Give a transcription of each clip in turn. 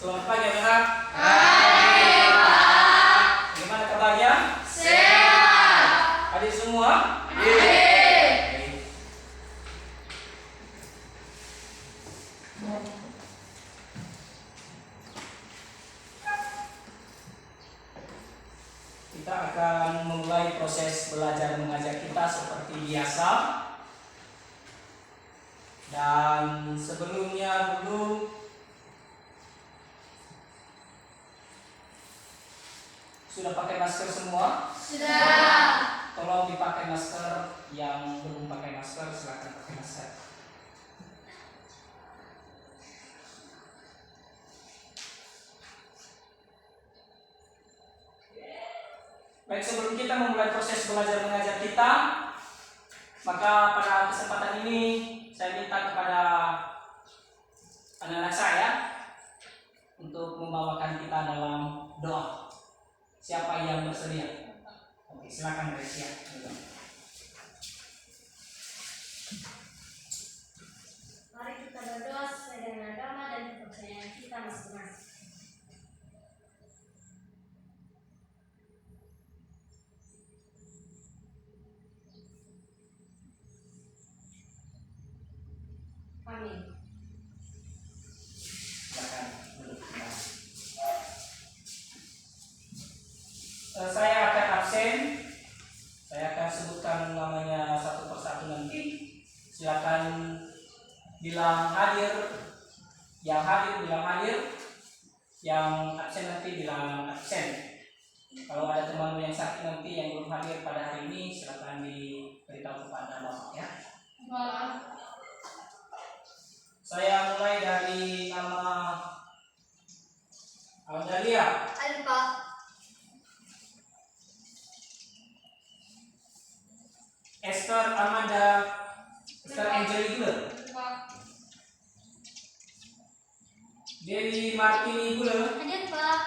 Selamat pagi anak-anak. Hai Pak. Gimana kabarnya? Sehat. Adik semua? Baik. Kita akan memulai proses belajar mengajar kita seperti biasa. Dan sebelumnya dulu sudah pakai masker semua? Sudah. Tolong dipakai masker, yang belum pakai masker silakan pakai masker. Baik, sebelum kita memulai proses belajar mengajar kita, maka pada kesempatan ini saya minta kepada anak-anak saya untuk membawakan kita dalam doa. Siapa yang bersedia? Oke, silakan Resia. Mari kita berdoa sesuai dengan agama dan kepercayaan kita masing-masing. Amin. Silakan duduk kembali. Saya akan absen. Saya akan sebutkan namanya satu persatu nanti. Silakan bilang hadir. Yang hadir bilang hadir. Yang absen nanti bilang absen. Kalau ada teman yang sakit nanti yang belum hadir pada hari ini, silakan diberitahu kepada Bapak ya. Pak. Saya mulai dari nama Aldalia. Ada Pak. Esther Amanda, Esther Angeli Gula, Pak. Dewi Martini Gula, Ada Pak.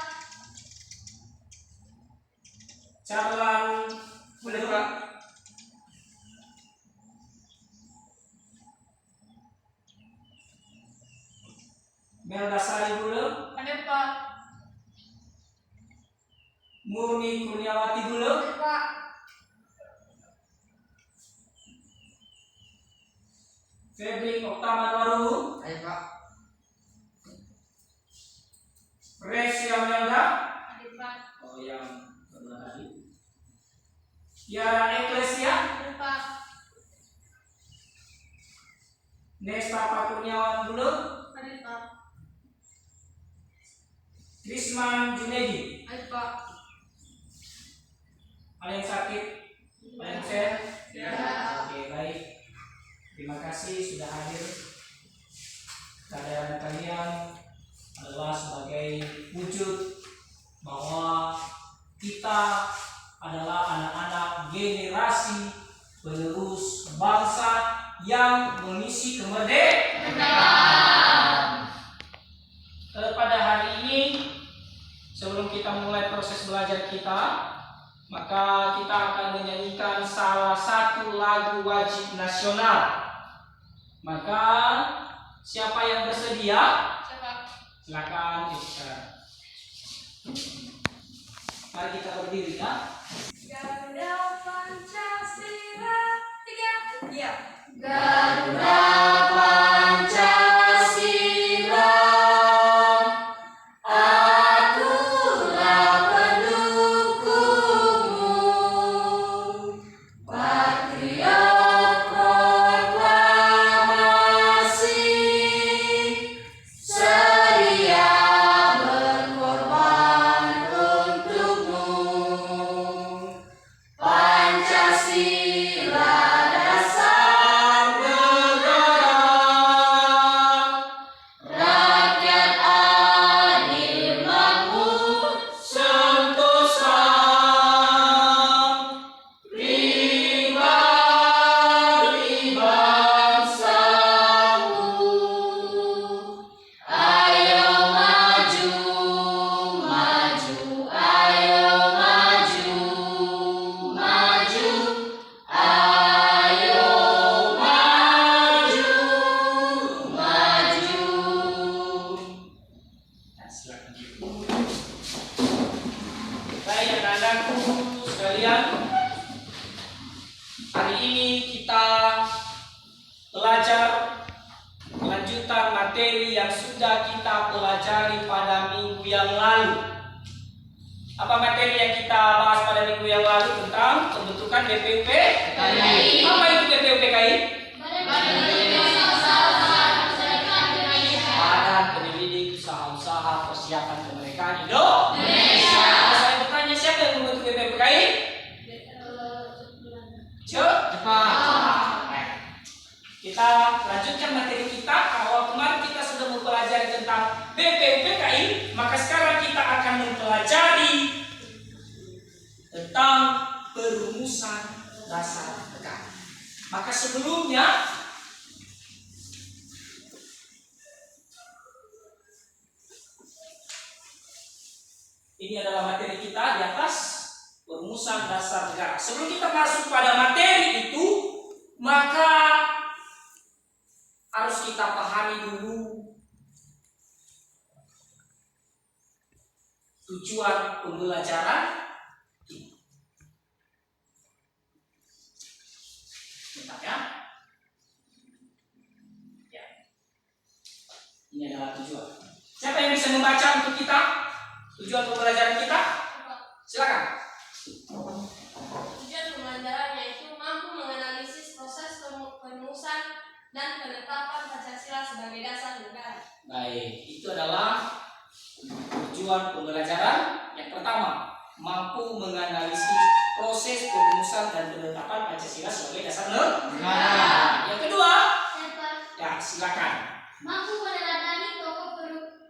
Charlan Gula Pak, Melda Sari Gula, Ada Pak. Murni Kurniawati Gula, Ada Pak. Febri Oktaman Waru, Ayo Pak. Resia Melda, Ada Pak. oh yang kedua tadi, Tiara Eklesia, Ada Pak. Nesta Pakurniawan Gula, Ada Pak. Krisman Junedi. Ada Pak. Ada yang sakit? Ada yang sehat? Ya. Oke, baik. Terima kasih sudah hadir. Kehadiran kalian adalah sebagai wujud bahwa kita adalah anak-anak generasi penerus bangsa yang mengisi kemerdekaan. Pada hari ini, sebelum kita mulai proses belajar kita, maka kita akan menyanyikan salah satu lagu wajib nasional. Maka siapa yang bersedia? Silakan. Mari kita berdiri ya. Garuda Pancasila 3. Iya. Garuda Pancasila, akulah pendukungmu. Patriot proklamasi, sedia berkorban untukmu. Pancasila dasar negara. ini kita belajar kelanjutan materi yang sudah kita pelajari pada minggu yang lalu. Apa materi yang kita bahas pada minggu yang lalu? Tentang pembentukan BPUP KI. Apa itu BPUP KI? Badan Penyelidik Usaha-Usaha Persiapan Kemerdekaan Indonesia. Saya bertanya, siapa yang membentuk BPUP KI? Jepang. Kita lanjutkan materi kita. Kalau kemarin kita sudah mempelajari tentang BPUP KI, maka sekarang kita akan mempelajari tentang perumusan dasar negara. Maka sebelumnya ini adalah materi kita di atas perumusan dasar negara. Sebelum kita masuk pada materi itu, maka harus kita pahami dulu tujuan pembelajaran kita. Bentar ya. Ya. Ini adalah tujuan. Siapa yang bisa membaca untuk kita? Tujuan pembelajaran kita? Silakan. Tujuan pembelajaran yaitu mampu menganalisis proses perumusan dan penetapan Pancasila sebagai dasar negara. Baik, itu adalah tujuan pembelajaran yang pertama, mampu menganalisis proses perumusan dan penetapan Pancasila sebagai dasar negara. Yang kedua, ya silakan. Mampu meneladani tokoh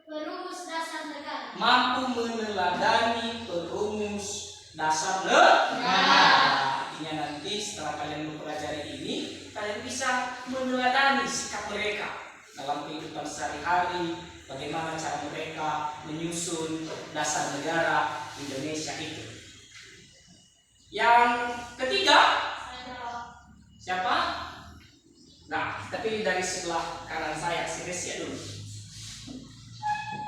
perumus dasar negara. Mampu meneladani perumus dasar negara. Artinya nanti setelah kalian mempelajari ini, kalian bisa meneladani sikap mereka dalam kehidupan sehari-hari, bagaimana cara mereka menyusun dasar negara Indonesia itu. Yang ketiga, siapa? Nah, tapi dari sebelah kanan saya, si Resia dulu.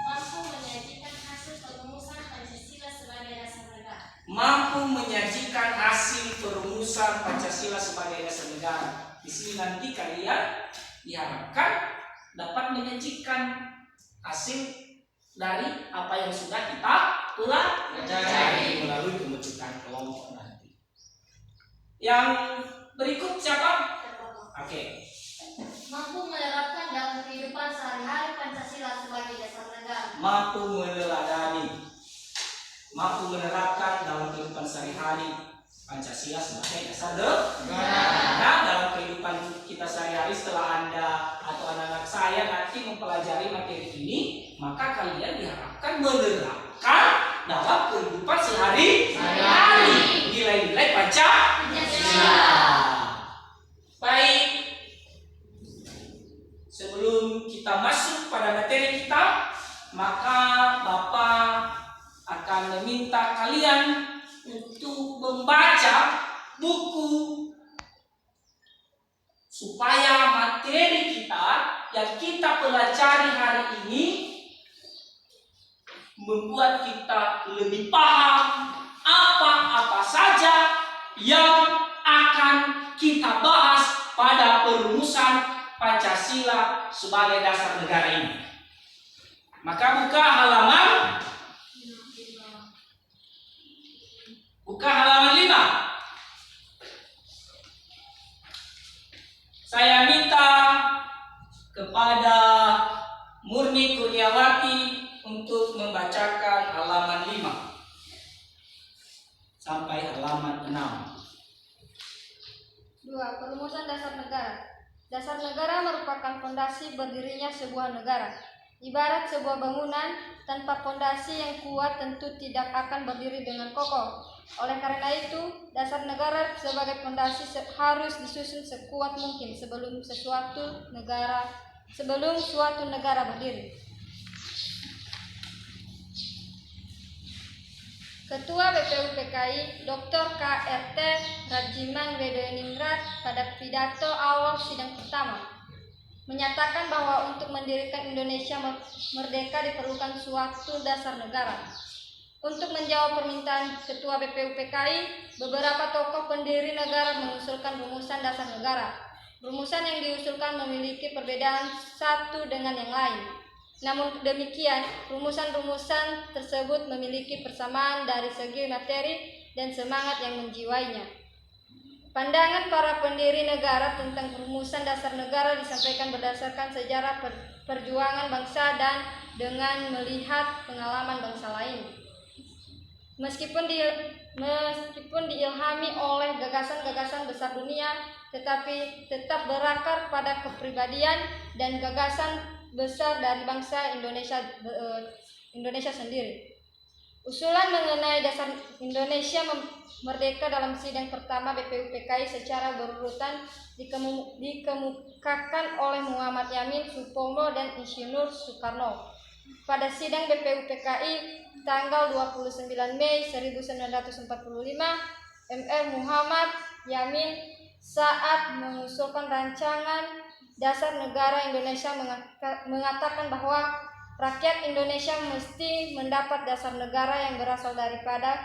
Mampu menyajikan hasil perumusan Pancasila sebagai dasar negara. Mampu menyajikan hasil perumusan Pancasila sebagai dasar negara. Di sini nanti kalian diharapkan dapat menyajikan hasil dari apa yang sudah kita pelajari melalui pembentukan kelompok nanti. Yang berikut siapa? Oke. Mampu menerapkan dalam kehidupan sehari-hari Pancasila sebagai dasar negara. Mampu meneladani, mampu menerapkan dalam kehidupan sehari-hari Pancasila sebagai dasar negara. Nah, dalam kehidupan kita sehari-hari setelah Anda atau anak-anak saya nanti mempelajari materi ini, maka kalian diharapkan menerapkan dalam kehidupan sehari-hari nilai-nilai Pancasila. Baik. Sebelum kita masuk pada materi kita, maka Bapak akan meminta kalian untuk membaca buku supaya materi kita yang kita pelajari hari ini membuat kita lebih paham apa-apa saja yang akan kita bahas pada perumusan Pancasila sebagai dasar negara ini. Maka buka halaman 5. Saya minta kepada Murni Kurniawati untuk membacakan halaman 5 sampai halaman 6. 2. Perumusan dasar negara. Dasar negara merupakan fondasi berdirinya sebuah negara. Ibarat sebuah bangunan, tanpa fondasi yang kuat tentu tidak akan berdiri dengan kokoh. Oleh karena itu, dasar negara sebagai fondasi harus disusun sekuat mungkin sebelum suatu negara berdiri. Ketua BPUPKI Dr. KRT Rajiman Wedoningrat pada pidato awal sidang pertama menyatakan bahwa untuk mendirikan Indonesia merdeka diperlukan suatu dasar negara. Untuk menjawab permintaan Ketua BPUPKI, beberapa tokoh pendiri negara mengusulkan rumusan dasar negara. Rumusan yang diusulkan memiliki perbedaan satu dengan yang lain. Namun demikian, rumusan-rumusan tersebut memiliki persamaan dari segi materi dan semangat yang menjiwainya. Pandangan para pendiri negara tentang rumusan dasar negara disampaikan berdasarkan sejarah perjuangan bangsa dan dengan melihat pengalaman bangsa lain. Meskipun diilhami oleh gagasan-gagasan besar dunia, tetapi tetap berakar pada kepribadian dan gagasan besar dari bangsa Indonesia sendiri. Usulan mengenai dasar Indonesia merdeka dalam sidang pertama BPUPKI secara berurutan dikemukakan oleh Muhammad Yamin, Supomo, dan Insinyur Soekarno. Pada sidang BPUPKI tanggal 29 Mei 1945, Mr. Muhammad Yamin saat mengusulkan rancangan dasar negara Indonesia mengatakan bahwa rakyat Indonesia mesti mendapat dasar negara yang berasal daripada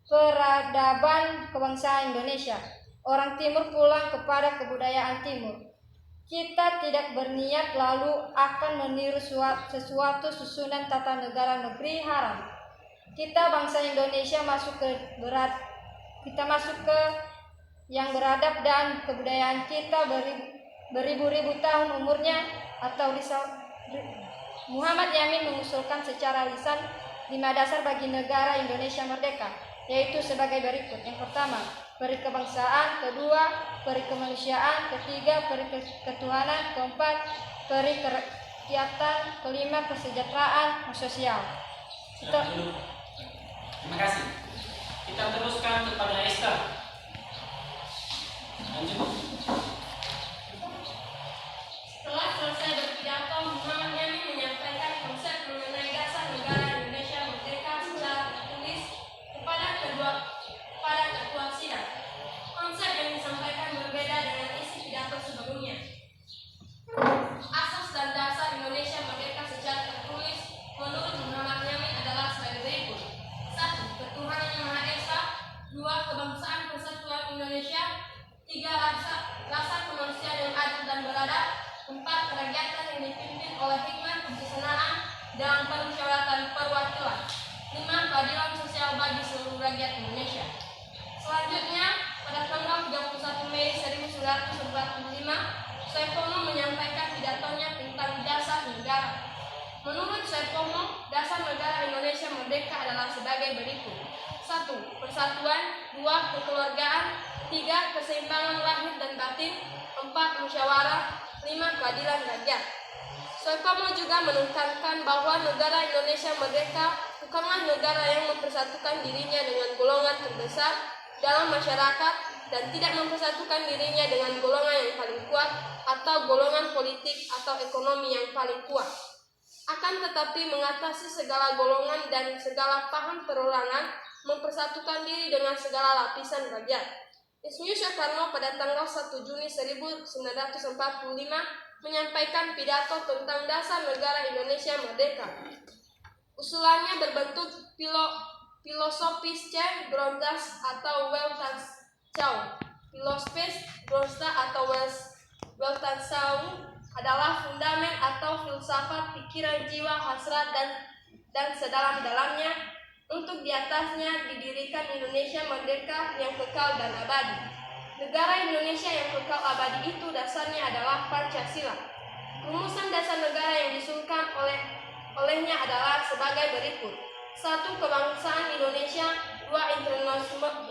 peradaban kebangsaan Indonesia. Orang Timur pulang kepada kebudayaan Timur. Kita tidak berniat lalu akan meniru sesuatu susunan tata negara negeri haram. Kita bangsa Indonesia masuk ke yang beradab dan kebudayaan kita beribu-ribu tahun umurnya atau Muhammad Yamin mengusulkan secara lisan 5 dasar bagi negara Indonesia merdeka, yaitu sebagai berikut. Yang pertama, peri kebangsaan, kedua, peri kemanusiaan, ketiga, peri ketuhanan, keempat, peri kerakyatan, kelima, kesejahteraan sosial. Terima kasih. Kita teruskan kepada Esther. Lanjut. Setelah selesai berpidato, Muhammad Yamin menyampaikan konsep mengenai dasar negara Indonesia merdeka secara tertulis kepada ketua sidang. Konsep yang disampaikan berbeda dengan isi pidato sebelumnya. Asas dan dasar Indonesia merdeka secara tertulis menurut Muhammad Yamin adalah sebagai berikut: 1. Ketuhanan yang Maha Esa. 2. Kebangsaan Persatuan Indonesia. 3. Rasa kemanusiaan yang adil dan beradab. 4. Kerakyatan yang dipimpin oleh hikmat kebijaksanaan dan permusyawaratan perwakilan. 5. Keadilan sosial bagi seluruh rakyat Indonesia. Selanjutnya, pada tanggal 31 Mei 1945, Soekarno menyampaikan pidatonya tentang dasar negara. Menurut Soekarno, dasar negara Indonesia merdeka adalah sebagai berikut: 1. Persatuan. 2. Kekeluargaan. 3. Keseimbangan lahir dan batin. 4. Musyawarah. 5. Keadilan rakyat. Soekarno juga menekankan bahwa negara Indonesia merdeka bukanlah negara yang mempersatukan dirinya dengan golongan terbesar dalam masyarakat dan tidak mempersatukan dirinya dengan golongan yang paling kuat atau golongan politik atau ekonomi yang paling kuat. Akan tetapi mengatasi segala golongan dan segala paham perorangan, mempersatukan diri dengan segala lapisan rakyat. Insinyur Soekarno pada tanggal 1 Juni 1945 menyampaikan pidato tentang dasar negara Indonesia merdeka. Usulannya berbentuk filosofis Grondas atau Weltanschauung. Filosofis Grondas atau Weltanschauung adalah fundamen atau filsafat pikiran jiwa, hasrat dan sedalam-dalamnya. Untuk di atasnya didirikan Indonesia merdeka yang kekal dan abadi. Negara Indonesia yang kekal abadi itu dasarnya adalah Pancasila. Rumusan dasar negara yang diusulkan olehnya adalah sebagai berikut: 1. Kebangsaan Indonesia. 2.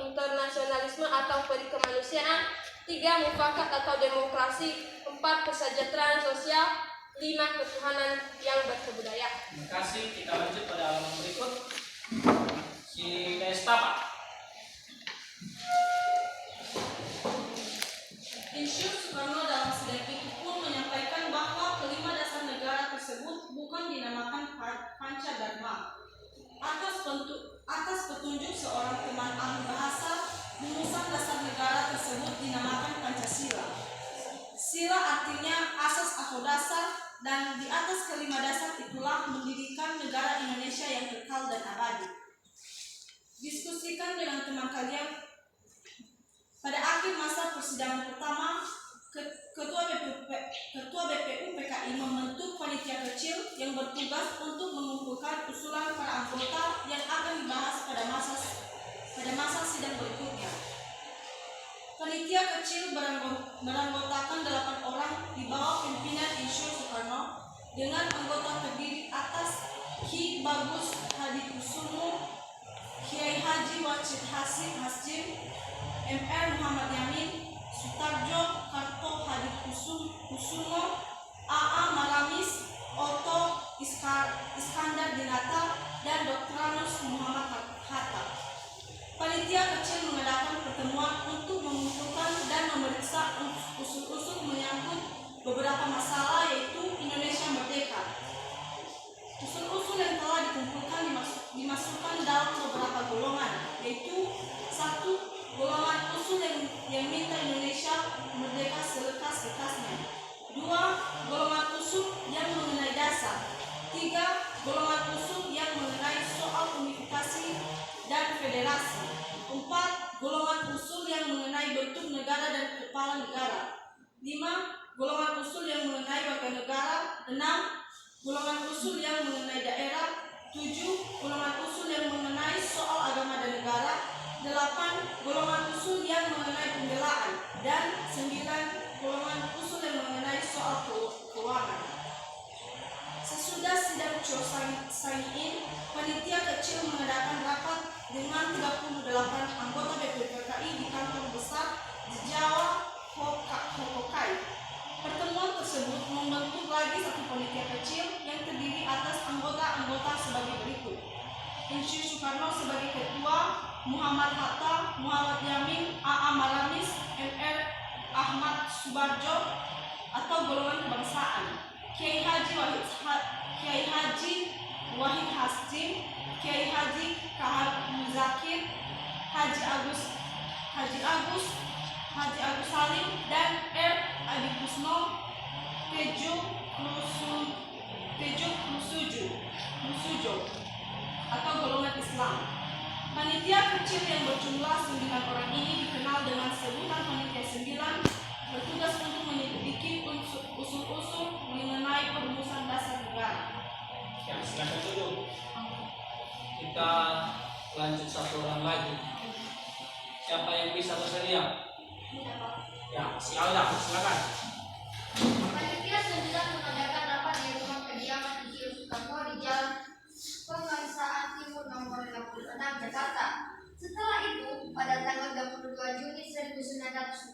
Internasionalisme atau perikemanusiaan. 3. Mufakat atau demokrasi. 4. Kesejahteraan sosial. 5. Ketuhanan yang berkebudayaan. Terima kasih. Kita lanjut pada halaman berikut. Si Desta, Pak. Insinyur Soekarno dalam sidang itu pun menyampaikan bahwa kelima dasar negara tersebut bukan dinamakan Pancadharma. Atas petunjuk seorang teman ahli bahasa, rumusan dasar negara tersebut dinamakan Pancasila. Sila artinya asas atau dasar, dan di atas kelima dasar itulah mendirikan negara Indonesia yang kekal dan abadi. diskusikan dengan teman kalian. Pada akhir masa persidangan pertama, Ketua BPU PKI membentuk panitia kecil yang bertugas untuk mengumpulkan usulan para anggota yang akan dibahas pada masa sidang berikutnya. Panitia kecil beranggotakan 8 orang di bawah pimpinan Insinyur Soekarno dengan anggota terdiri atas Ki Bagus Hadikusumo, Kiai Haji Wajid Hasyim, MR Muhammad Yamin, Sutarjo Karto Hadikusumo, AA Maramis, Oto Iskandar Dinata, dan Dr. Muhammad Hatta. Panitia kecil mengadakan pertemuan untuk mengumpulkan dan memeriksa usul-usul menyangkut beberapa masalah, yaitu Indonesia Merdeka. Usul-usul yang telah dikumpulkan dimasukkan dalam beberapa golongan, yaitu 1. Golongan usul yang minta Indonesia merdeka selekas-lekasnya. 2. Golongan usul yang mengenai dasar. 3. Golongan usul yang mengenai soal unifikasi dan federasi. 4. Golongan usul yang mengenai bentuk negara dan kepala negara. 5. Golongan usul yang mengenai warga negara. 6. Golongan usul yang mengenai daerah. 7. Golongan usul yang mengenai soal agama dan negara. 8. Golongan usul yang mengenai pembelaan. Dan 9. Golongan usul yang mengenai soal keuangan. Sesudah sidang Cosaiin, panitia kecil mengadakan rapat dengan 38 anggota BPPKI di kantor besar di Jawa, Hokokai. Pertemuan tersebut membentuk lagi satu panitia kecil yang terdiri atas anggota-anggota sebagai berikut: Insinyur Soekarno sebagai ketua, Muhammad Hatta, Muhammad Yamin, AA Maramis, MR Ahmad Subarjo atau golongan kebangsaan, Kiai Haji Wahid Hasyim, Kiai Haji Kahar Muzakir, Haji Agus Salim, dan R. Adikusno Tejo Klusujo atau golongan Islam. Panitia kecil yang berjumlah 9 orang ini dikenal dengan sebutan Panitia 9, bertugas untuk menyelidiki usul-usul mengenai perumusan dasar negara. Ya, silakan duduk. Kita lanjut satu orang lagi. Siapa yang bisa bersedia? Ya, si Alda, silakan. Panitia 9 mengadakan rapat di rumah kediaman Insinyur Soekarno di Jalan Pengangsaan Timur nomor 56 Jakarta. Setelah itu, pada tanggal 22 Juni 1945,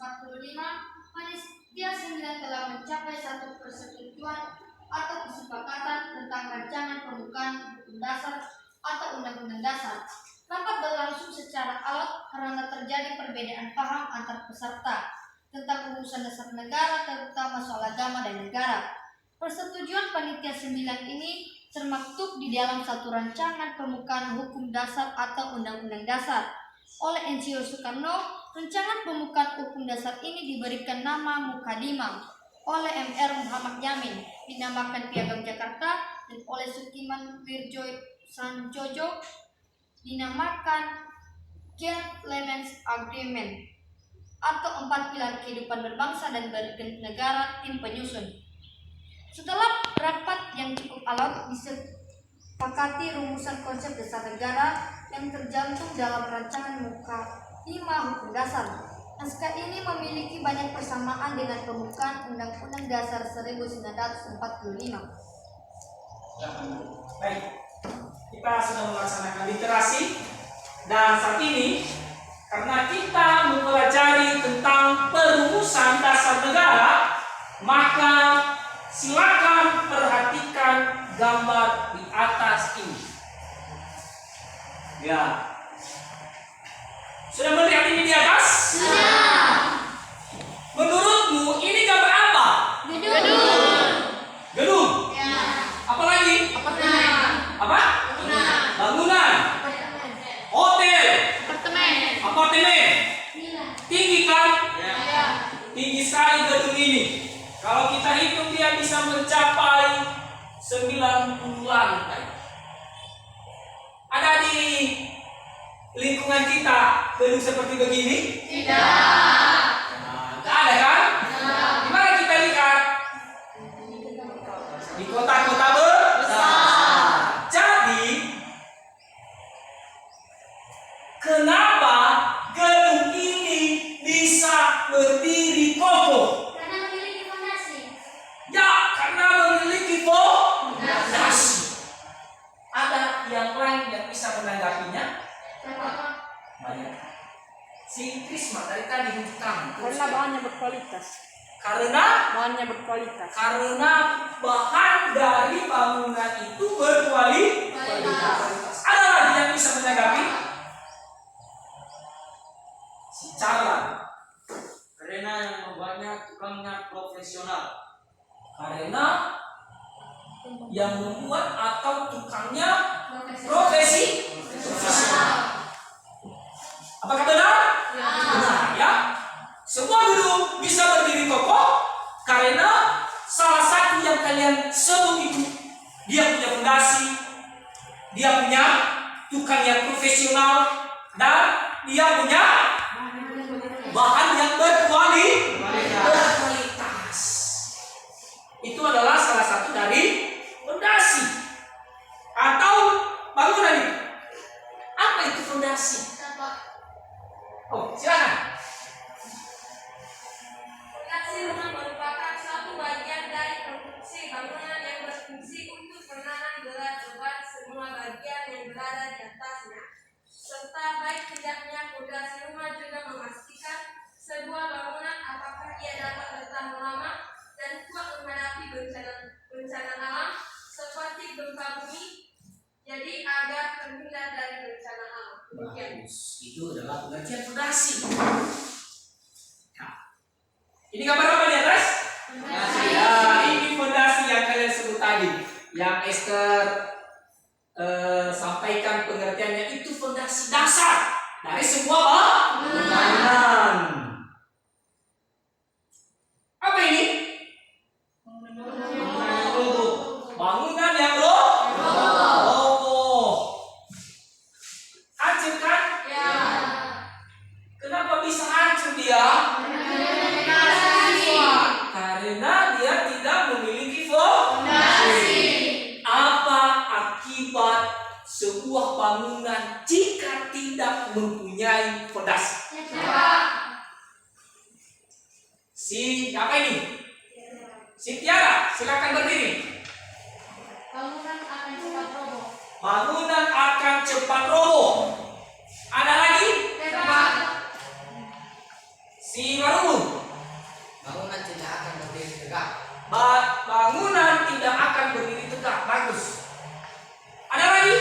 Panitia 9 telah mencapai satu persetujuan atau kesepakatan tentang rancangan pembukaan hukum dasar atau undang-undang dasar. Rapat berlangsung secara alot karena terjadi perbedaan paham antar peserta tentang urusan dasar negara, terutama soal agama dan negara. Persetujuan Panitia 9 ini termaktub di dalam satu rancangan pembukaan hukum dasar atau undang-undang dasar. Oleh Insinyur Soekarno, rancangan pembukaan hukum dasar ini diberikan nama Mukadimah. Oleh MR Muhammad Yamin dinamakan Piagam Jakarta, dan oleh Sukiman Wirjoyo dinamakan Gentleman's Agreement atau 4 pilar kehidupan berbangsa dan bernegara tim penyusun. Setelah rapat yang cukup alot, disepakati rumusan konsep dasar negara yang tercantum dalam rancangan Mukadimah Hukum Dasar. Naskah ini memiliki banyak persamaan dengan pembukaan Undang-Undang Dasar 1945. Baik, kita sedang melaksanakan literasi, dan saat ini karena kita mempelajari tentang perumusan dasar negara, maka silakan perhatikan gambar di atas ini. Ya, sudah melihat ini di atas? Menurutmu ini gambar apa? Gedung. Ya. Apa lagi? Apartemen. Apa? Bangunan. Hotel. Apartemen. Tinggi kan? Ya. Tinggi sekali gedung ini. Kalau kita hitung dia bisa mencapai 90 lantai. Adik-adik, lingkungan kita belum seperti begini? Tidak. Nah, nggak ada kan? Di mana kita lihat? Di kota-kota besar. Jadi, kenapa gedung ini bisa berdiri kokoh? Karena memiliki fondasi. Ya, karena memiliki fondasi. Ada yang lain yang bisa menanggapinya? Banyak. Si Krisma dari tadi hutang. Karena bahannya berkualitas. Karena bahan dari bangunan itu berkualitas. Ada lagi yang bisa menanggapi? Si Carla. Karena yang membuatnya tukangnya profesional. Karena yang membuat atau tukangnya profesional. Apakah benar? Benar ya. Sebuah gedung bisa berdiri kokoh karena salah satu yang kalian sebut itu dia punya fondasi, dia punya tukang yang profesional, dan dia punya bahan yang berkualitas. Itu adalah salah satu dari fondasi atau bangunan itu. Apa itu fondasi? Oh, silakan. Fondasi rumah merupakan suatu bagian dari konstruksi bangunan yang berfungsi untuk menahan beban semua bagian yang berada di atasnya, serta baik tidaknya fondasi rumah juga memastikan sebuah bangunan apakah ia dapat bertahan lama dan kuat menghadapi bencana alam seperti gempa bumi, jadi agar terhindar dari bencana alam. Demikian. Itu adalah pengertian fondasi. Nah, ini gambar apa di atas? Ya, ini fondasi yang kalian sebut tadi, yang Esther sampaikan pengertiannya, itu fondasi dasar dari sebuah bangunan. Apa ini? Bangunan yang roboh. Hancur kan? Ya. Kenapa bisa hancur dia? Karena dia tidak memiliki fondasi. Apa akibat sebuah bangunan jika tidak mempunyai fondasi? Si apa ini? Si Tiara, silakan berdiri. Bangunan akan cepat roboh. Bangunan akan cepat roboh. Ada lagi? Si Marungu. Bangunan tidak akan berdiri tegak. Bangunan tidak akan berdiri tegak. Bagus. Ada lagi?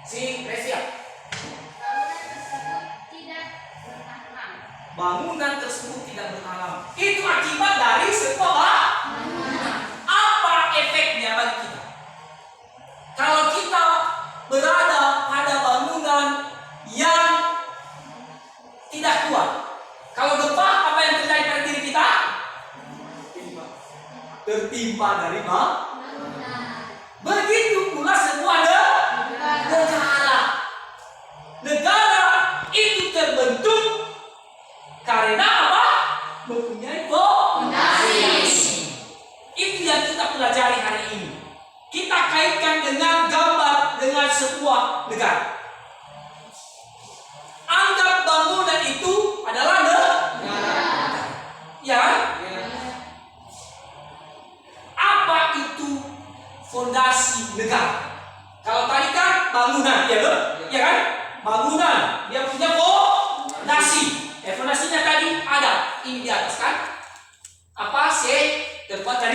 Si Resia. Bangunan tersebut tidak bertahan. Itu akibat dari sebuah bangunan. Apa efeknya bagi kita? Kalau kita berada pada bangunan yang tidak kuat, kalau gempa, apa yang terjadi pada diri kita? Tertimpa dari bangunan. Begitu pula sebuah negara. Negara itu terbentuk karena apa? Mempunyai fondasi. Itu yang kita pelajari hari ini. Kita kaitkan dengan gambar dengan sebuah negara. Anggap bangunan itu adalah negara. Ya? Apa itu fondasi negara? Kalau tadi kan bangunan, ya kan? Ya kan? Bangunan, dia punya fondasi. Fondasinya tadi ada ini di atas kan? Apa sih? Terbuat dari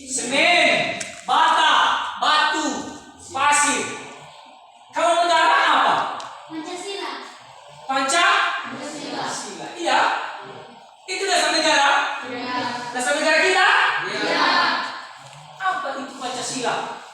semen, bata, batu, pasir. Kalau negara apa? Pancasila. Iya. Itu dasar negara. Dasar negara kita. Apa itu Pancasila?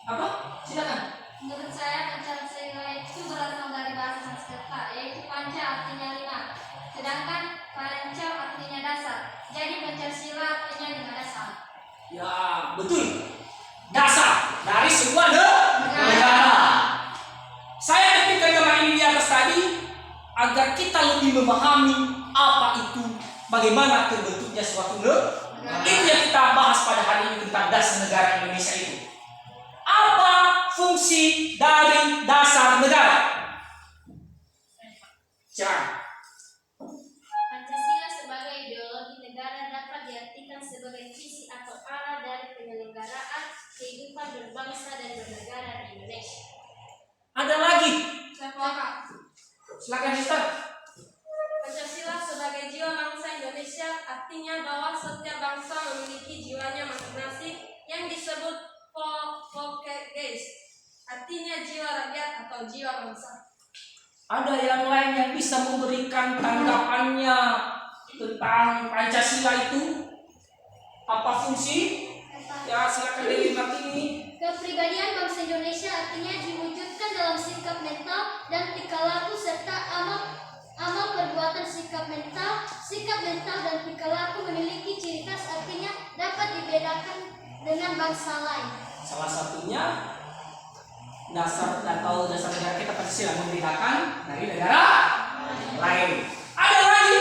Apa? Silakan. Menurut saya Pancasila itu berasal dari bahasa Sanskerta, yaitu panca artinya 5, sedangkan panca artinya dasar. Jadi Pancasila artinya 5 dasar. Ya, betul. tadi agar kita lebih memahami apa itu, bagaimana terbentuknya suatu negara. Itu yang kita bahas pada hari ini tentang dasar negara Indonesia itu. Apa fungsi dari dasar negara? Silakan. Pancasila sebagai ideologi negara dapat diartikan sebagai visi atau arah dari penyelenggaraan kehidupan berbangsa dan bernegara di Indonesia. Ada lagi? Sepakat. Silakan Sister. Pancasila sebagai jiwa bangsa Indonesia artinya bahwa setiap bangsa memiliki jiwanya masing-masing yang disebut Polkegeist, artinya jiwa rakyat atau jiwa bangsa. Ada yang lain yang bisa memberikan tanggapannya tentang Pancasila itu? Apa fungsi? Ya, silakan Dewi Martini. Kepribadian bangsa Indonesia artinya diwujudkan dalam sikap mental dan tingkah laku serta amal perbuatan. Sikap mental dan tingkah laku memiliki ciri khas, artinya dapat dibedakan dengan bangsa lain. Salah satunya dasar negara kita Pancasila membedakan dari negara lain. Ada lagi?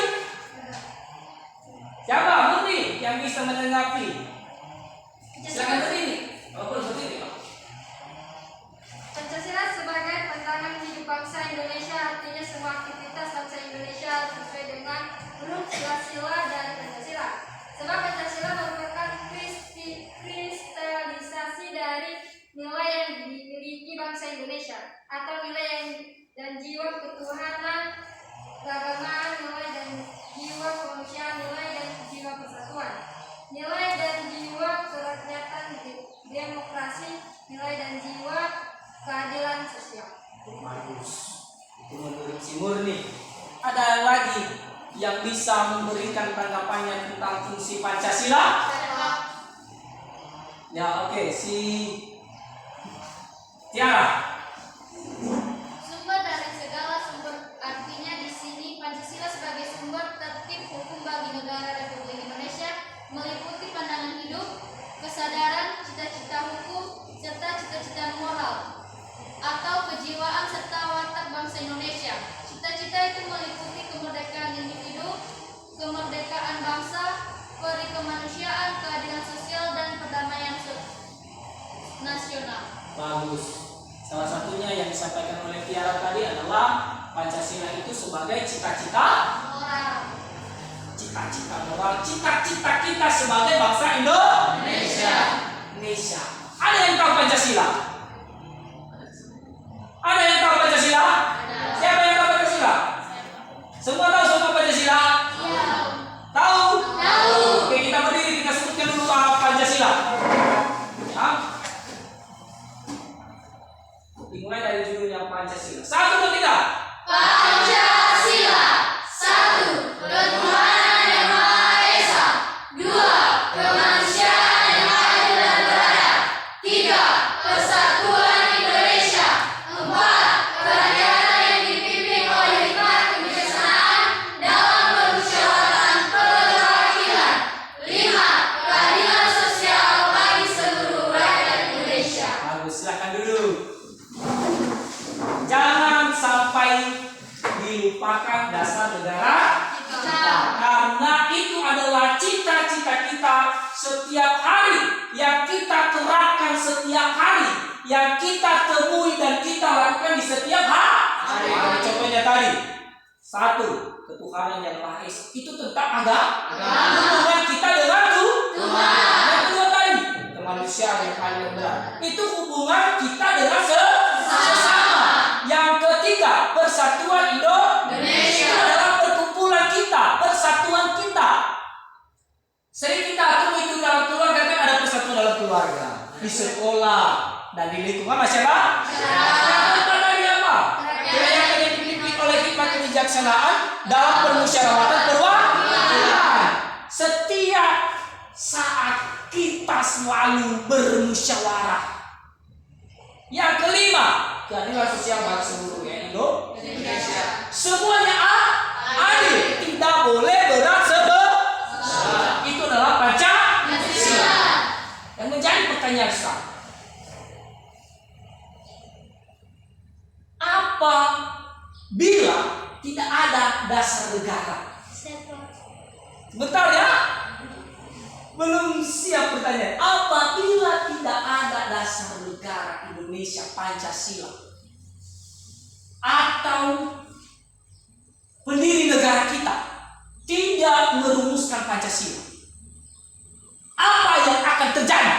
Siapa Murni yang bisa menanggapi? Silakan berdiri. Oh, belum berdiri, Pak. Pancasila sebagai pandangan hidup bangsa Indonesia artinya semua aktivitas bangsa Indonesia sesuai dengan huruf sila dari Pancasila. Sebab Pancasila merupakan kristalisasi dari nilai yang dimiliki bangsa Indonesia atau nilai dan jiwa ketuhanan, keagamaan, nilai dan jiwa kemanusiaan, nilai dan jiwa persatuan, nilai dan jiwa kerakyatan, demokrasi, nilai dan jiwa keadilan sosial. Bagus. Itu menurut si Murni. Ada lagi yang bisa memberikan tanggapannya tentang fungsi Pancasila? Ya, oke. Si Tiara. Sumber dari segala sumber, artinya di sini Pancasila sebagai sumber tertib hukum bagi negara Republik Indonesia meliputi pandangan hidup, kesadaran, cita-cita hukum, serta cita-cita moral atau kejiwaan serta watak bangsa Indonesia. Cita-cita itu meliputi kemerdekaan individu, kemerdekaan bangsa, peri kemanusiaan, keadilan sosial, dan perdamaian nasional. Bagus. Salah satunya yang disampaikan oleh Tiara tadi adalah Pancasila itu sebagai cita-cita Moral. Cita-cita moral, cita-cita kita sebagai bangsa Indonesia. Ada yang tahu Pancasila? Ada yang tahu Pancasila? Siapa yang tahu Pancasila? Semua tahu semua Pancasila? Tahu? Oke, kita berdiri, kita sebutkan dulu Pancasila. Ya. Dimulai dari judulnya Pancasila. 1, 2, 3. Pancasila. 1. Ketuhanan yang Maha Esa. 2. Kemanusiaan yang adil dan beradab. 3. Persatuan Indonesia. 4. Kerakyatan yang dipimpin oleh hikmat kebijaksanaan dalam permusyawaratan perwakilan. 5. Keadilan sosial bagi seluruh rakyat Indonesia. Bagus, silakan duduk. Jangan sampai dilupakan dasar negara kita, karena itu adalah cita-cita kita setiap hari, yang kita kerahkan setiap hari, yang kita temui dan kita lakukan di setiap hari. Contohnya tadi, 1. Ketuhanan yang Maha Esa. Itu tentang agama. Hubungan kita dengan Tuhan. Yang kedua tadi, kemanusiaan yang adil dan beradab. Itu hubungan kita dengan sesama. Yang ketiga, persatuan Indonesia. Itu adalah perkumpulan kita, persatuan kita. Sering kita atur itu dalam keluarga, kan ada persatuan dalam keluarga, di sekolah dan di lingkungan masyarakat. Yang tadi apa? Kerakyatan yang dipimpin oleh hikmat kebijaksanaan dalam permusyawaratan perwakilan. Setiap saat kita selalu bermusyawarah. Yang kelima, keadilan sosial bagi seluruhnya Indonesia. Semuanya adil, tidak boleh berat sebelah. Itu adalah Pancasila. Yang menjadi pertanyaan sekarang, apa bila tidak ada dasar negara. Bentar ya, belum siap pertanyaan. Apabila tidak ada dasar negara Indonesia Pancasila atau pendiri negara kita tidak merumuskan Pancasila, apa yang akan terjadi?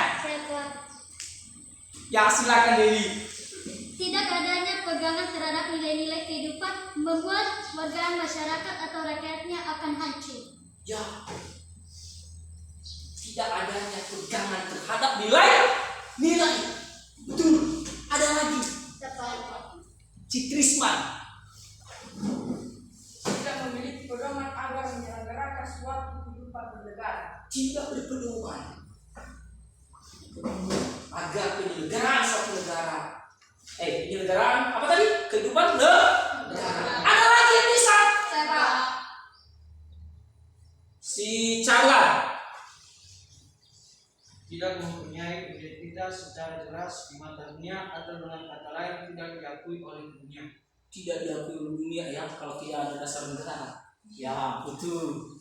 Ya, silakan Dewi. Tidak adanya pegangan terhadap nilai-nilai kehidupan membuat warga masyarakat atau rakyatnya akan hancur. Ya, tidak adanya pegangan terhadap nilai. Betul. Ada lagi. Citrisman. Tidak memiliki pedoman agar menyelenggarakan suatu kehidupan bernegara. Tidak berpedoman agar penyelenggaraan suatu negara. Penyelenggaraan apa tadi? Kehidupan negara. Ada lagi yang bisa. Si Charla. Tidak mempunyai identitas secara jelas di mata dunia atau dengan kata lain tidak diakui oleh dunia. Tidak diakui oleh dunia ya kalau tidak ada dasar negara. Ya, betul.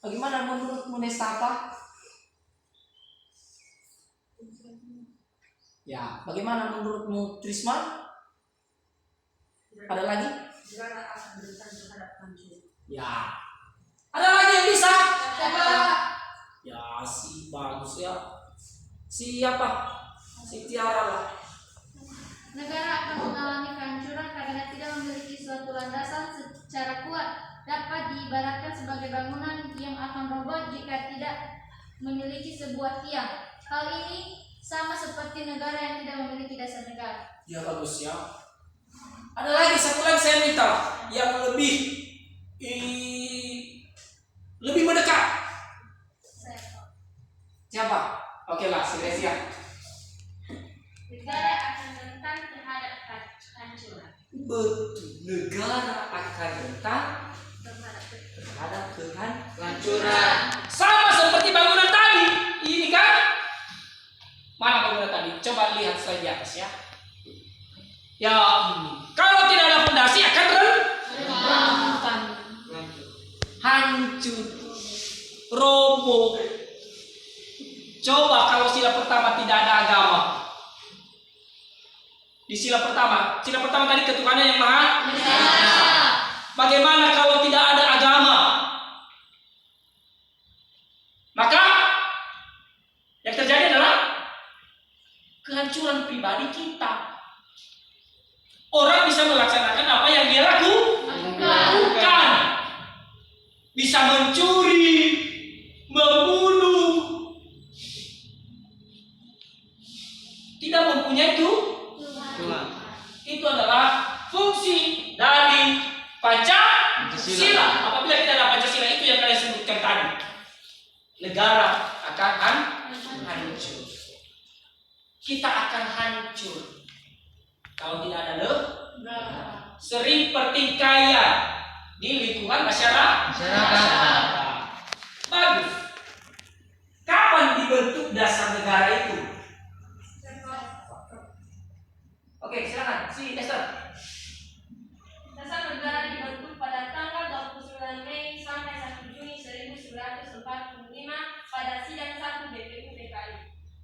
Bagaimana menurutmu Nestapa? Ya, bagaimana menurutmu Trisman? Ada lagi? Negara akan rentan terhadap hancur. Ya. Ada lagi yang bisa? Ya, si bagus ya. Siapa? Si Tiara lah. Negara akan mengalami kehancuran karena tidak memiliki suatu landasan secara kuat, dapat diibaratkan sebagai bangunan yang akan roboh jika tidak memiliki sebuah tiang. Hal ini sama seperti negara yang tidak memiliki dasar negara. Ya, bagus ya. Ada lagi satu lagi saya minta yang lebih mendekat. Siapa? Oke lah, si Resia. Negara akan rentan terhadap kehancuran. Betul, negara akan rentan terhadap Kehancuran. sama seperti bangunan tadi. Ini kan? Mana bangunan tadi? Coba lihat slide di atas ya. Ya, kalau tidak ada fondasi akan rentan, hancur, roboh. Coba kalau sila pertama tidak ada agama. Di sila pertama tadi ketuhanan yang maha. Bagaimana kalau tidak ada agama? Maka yang terjadi adalah kehancuran pribadi kita. Orang bisa melaksanakan apa yang dia lakukan. Bisa mencuri, membunuh. Tidak mempunyai Tuhan. Itu adalah fungsi dari Pancasila. Apabila tidak ada Pancasila itu yang kalian sebutkan tadi, negara akan hancur. Kita akan hancur kalau tidak ada sering pertikaian di lingkungan masyarakat. Bagus. Kapan dibentuk dasar negara itu? Oke, silakan si Esther. Dasar negara dibentuk pada tanggal 29 Mei sampai 1 Juni 1945 pada sidang 1 BPUPKI.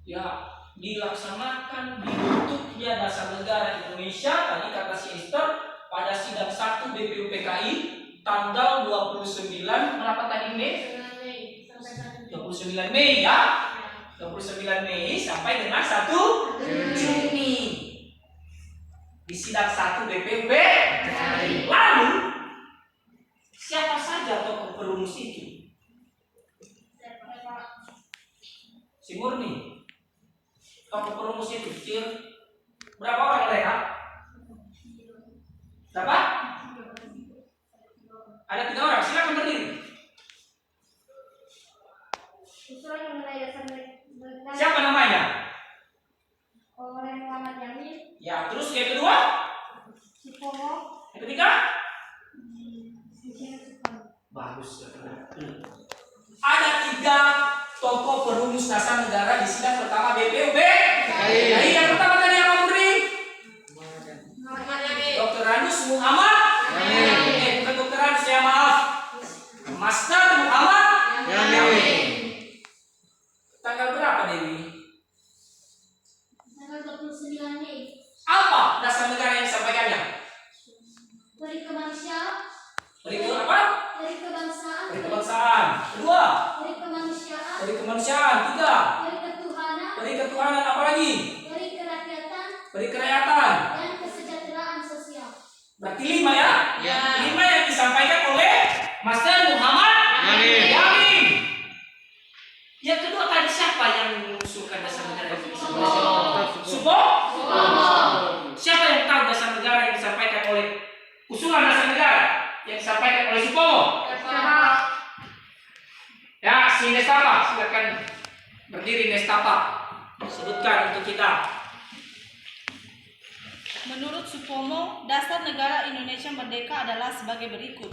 Ya, dilaksanakan dibentuknya dasar negara Indonesia tadi kata si Esther pada sidang 1 BPUPKI tanggal 29 berapa tadi Mei? 29 Mei ya. 29 Mei sampai dengan 1 Juni. Di sidang 1 BPUPKI. Lalu siapa saja tokoh perumus itu? Si Murni. Tokoh perumus itu kecil. Berapa orang mereka? Berapa? Ada 3 orang. Silakan berdiri. Usulan mengenai dasar negara Siapa namanya? oleh Muhammad Yamin, Ya, terus yang kedua? Supomo, Yang ketiga? Susilo Supomo. Bagus. Ada 3 tokoh perumus dasar negara di sidang pertama BPUPKI. Yang pertama tadi apa Murni? Muhammad Yamin. Dr. Randus Hafiz Muhammad. Kedokteran saya maaf. Master Muhammad. Tanggal berapa Dewi? Tanggal 29 Mei. Apa dasar negara yang disampaikannya? Peri kemanusiaan. Peri ke apa? Peri kebangsaan. Peri kebangsaan. Kedua, Peri kemanusiaan. peri kemanusiaan. Tiga, Peri ketuhanan. peri ketuhanan. Apa lagi? Peri kerakyatan. Peri kerakyatan. Dan kesejahteraan sosial. Berarti 5 ya? 5 yang disampaikan oleh Master Muhammad Yamin. Yang kedua tadi siapa yang mengusulkan dasar negara itu? Subo? Siapa yang tahu dasar negara yang disampaikan oleh usulan dasar negara yang disampaikan oleh Supomo? Ya, si Nestapa, silakan berdiri Nestapa. Sebutkan untuk kita. Menurut Supomo, dasar negara Indonesia Merdeka adalah sebagai berikut.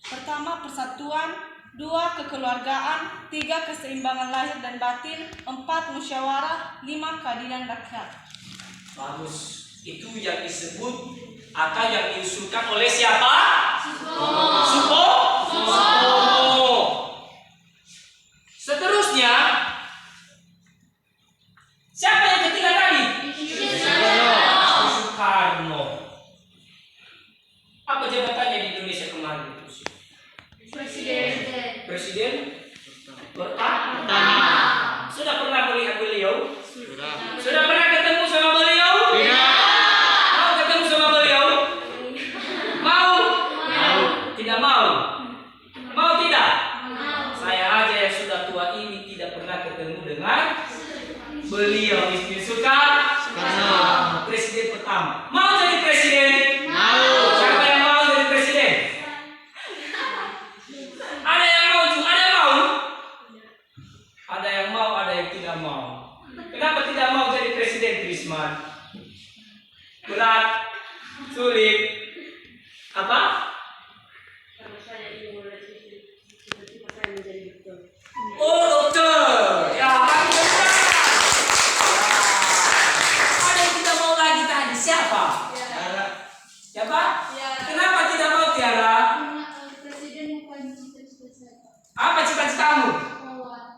Pertama, persatuan. 2, kekeluargaan. 3, keseimbangan lahir dan batin. 4, musyawarah. 5, keadilan rakyat. Bagus. Itu yang disebut atau yang diusulkan oleh siapa? Supomo. Seterusnya, siapa yang ketiga tadi? Soekarno. Apa jabatannya di Indonesia kemarin itu? Presiden pertama. Sudah pernah melihat beliau? Sudah pernah ketemu sama beliau? Mau ketemu sama beliau? Mau? Tidak mau? Mau tidak? Saya aja yang sudah tua ini tidak pernah ketemu dengan beliau. Soekarno, presiden pertama. Mau jadi presiden? Siapa yang mau jadi presiden? Ada yang mau, ada yang mau? Ada yang mau, ada yang tidak mau. Kenapa tidak mau jadi presiden, Trisman? Berat, sulit, apa? Oh, dokter. Ya, ada yang tidak mau lagi tadi. Siapa? Siapa? Kenapa tidak mau, Tiara? Presiden bukan cita-cita saya. Apa cita-citamu? Bahwa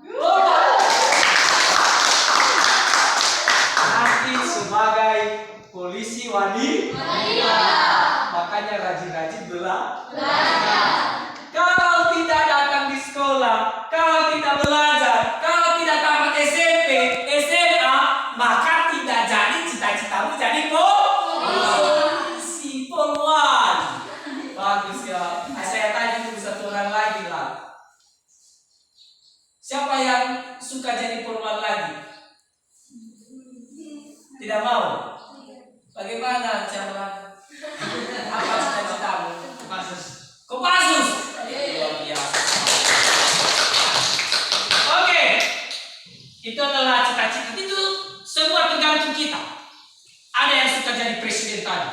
Nanti sebagai polisi wanita. Makanya rajin-rajin belajar. Kalau tidak datang di sekolah, kalau tidak belajar, kalau tidak tamat SMP, SMA, maka tidak jadi cita-citamu jadi polisi, polwan. Bagus ya. Saya tanya itu satu orang lagi lah. Siapa yang suka jadi polwan lagi? Tidak mau? Bagaimana cara? Apa cita-citamu? Kopassus. Luar biasa. Oke. Itu adalah cita-cita. Itu semua tergantung kita. Ada yang suka jadi presiden tadi.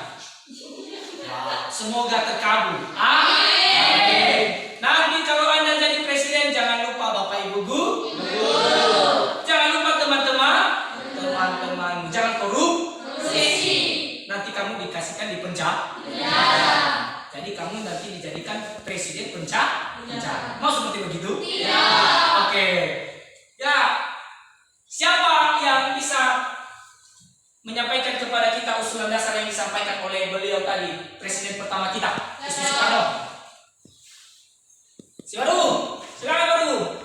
Ya, semoga terkabul. Amin. Nanti kalau Anda jadi presiden, jangan lupa Bapak Ibu guru. Jangan lupa teman-teman. Jangan korupsi. Nanti kamu dikasihkan di penjara. Jadi kamu nanti dijadikan presiden penjara. Mau seperti begitu? Oke. Ya. Siapa yang bisa menyampaikan kepada kita usulan dasar yang disampaikan oleh beliau tadi, presiden pertama kita, Soekarno? Silakan baru.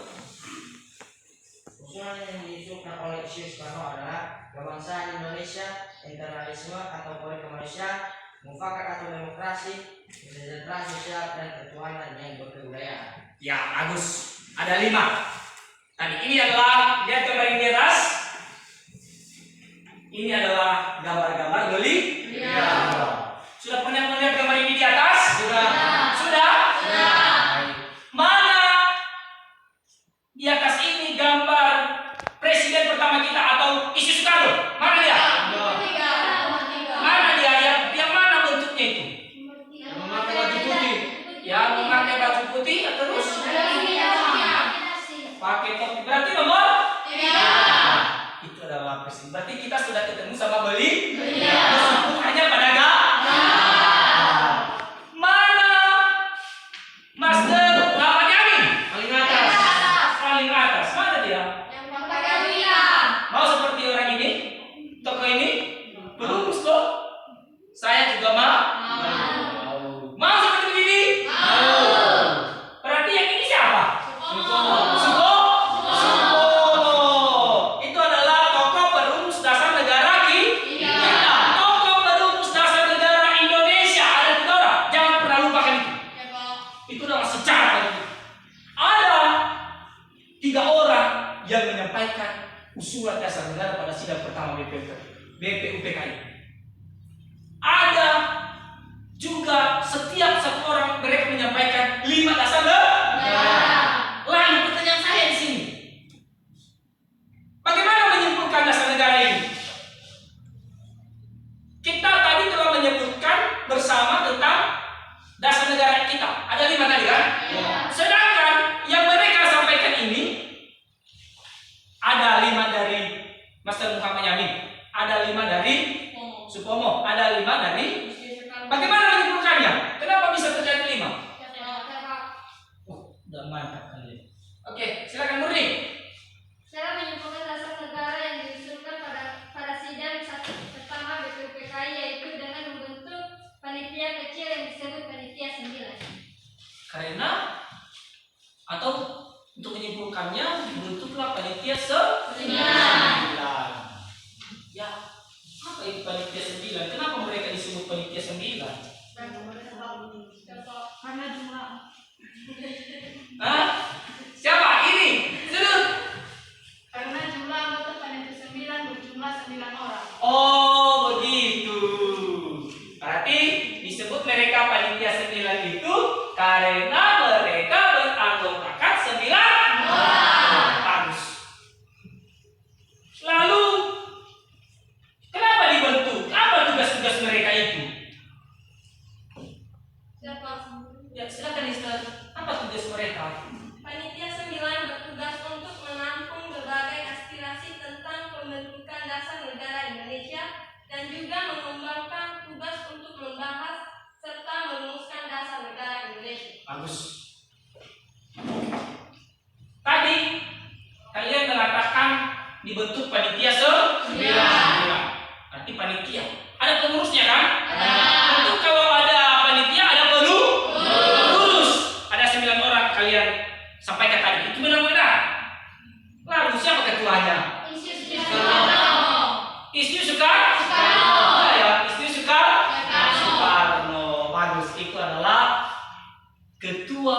Usulan yang diusulkan oleh Soekarno adalah kebangsaan Indonesia, internalisme atau peri kemanusiaan, mufakat atau demokrasi, kesejahteraan sosial dan ketuhanan yang berkebudayaan. Ya, bagus. Ada 5. Tadi ini adalah, lihat gambar ini di atas. Ini adalah gambar-gambar beliau. Sudah pernah melihat gambar ini di atas? Sudah? Mana di atas ini gambar presiden pertama kita atau Isu Soekarno? Mana dia? Mana dia? Yang mana bentuknya itu? Memakai baju putih. Yang memakai baju putih terus pakai topi. Berarti nomor? Itu adalah presiden. Berarti kita sudah ketemu sama beliau. Meskipun hanya pada gambar. usulan dasar negara pada sidang pertama BPUPKI. Ada juga setiap satu orang mereka menyampaikan 5 dasar negara. Lalu pertanyaan saya di sini, bagaimana menyimpulkan dasar negara ini? Kita tadi telah menyebutkan bersama tentang dasar negara kita. Ada 5 tadi kan? Sedangkan yang mereka sampaikan ini ada 5 dari Master Muhammad Yamin, ada 5 dari Supomo, ada 5 dari. Bagaimana menyimpulkannya? Kenapa bisa terjadi 5? Udah mantap kalian. Oke, silakan Murni. Cara menyimpulkan dasar negara yang diusulkan pada sidang pertama BPUPKI yaitu dengan membentuk panitia kecil yang disebut panitia 9. Karena atau untuk menyimpulkannya bentuklah panitia 9. Ya, apa itu panitia 9? Kenapa mereka disebut panitia 9? Karena jumlah Hah? Siapa? Ini? Sudut. karena jumlah anggota panitia 9 berjumlah 9 orang. Oh, begitu. Berarti disebut mereka panitia 9 itu karena mereka beranggotakan 9 orang. Bagus. Lalu kenapa dibentuk? Apa tugas-tugas mereka itu? Ya, silakan Mister. Apa tugas mereka? Panitia 9 bertugas untuk menampung berbagai aspirasi tentang pembentukan dasar negara Indonesia dan juga mengembangkan tugas untuk membahas serta merumuskan dasar negara Indonesia. Bagus. Tadi kalian mengatakan dibentuk panitia 9. Berarti panitia. Ada pengurusnya kan? Tentu kalau ada panitia ada pengurus. Ada 9 orang kalian sampaikan tadi. Itu benar-benar. Lalu siapa ketuanya? Isyu Soekarno. Ya, Isyu Soekarno. Bagus. Itu adalah ketua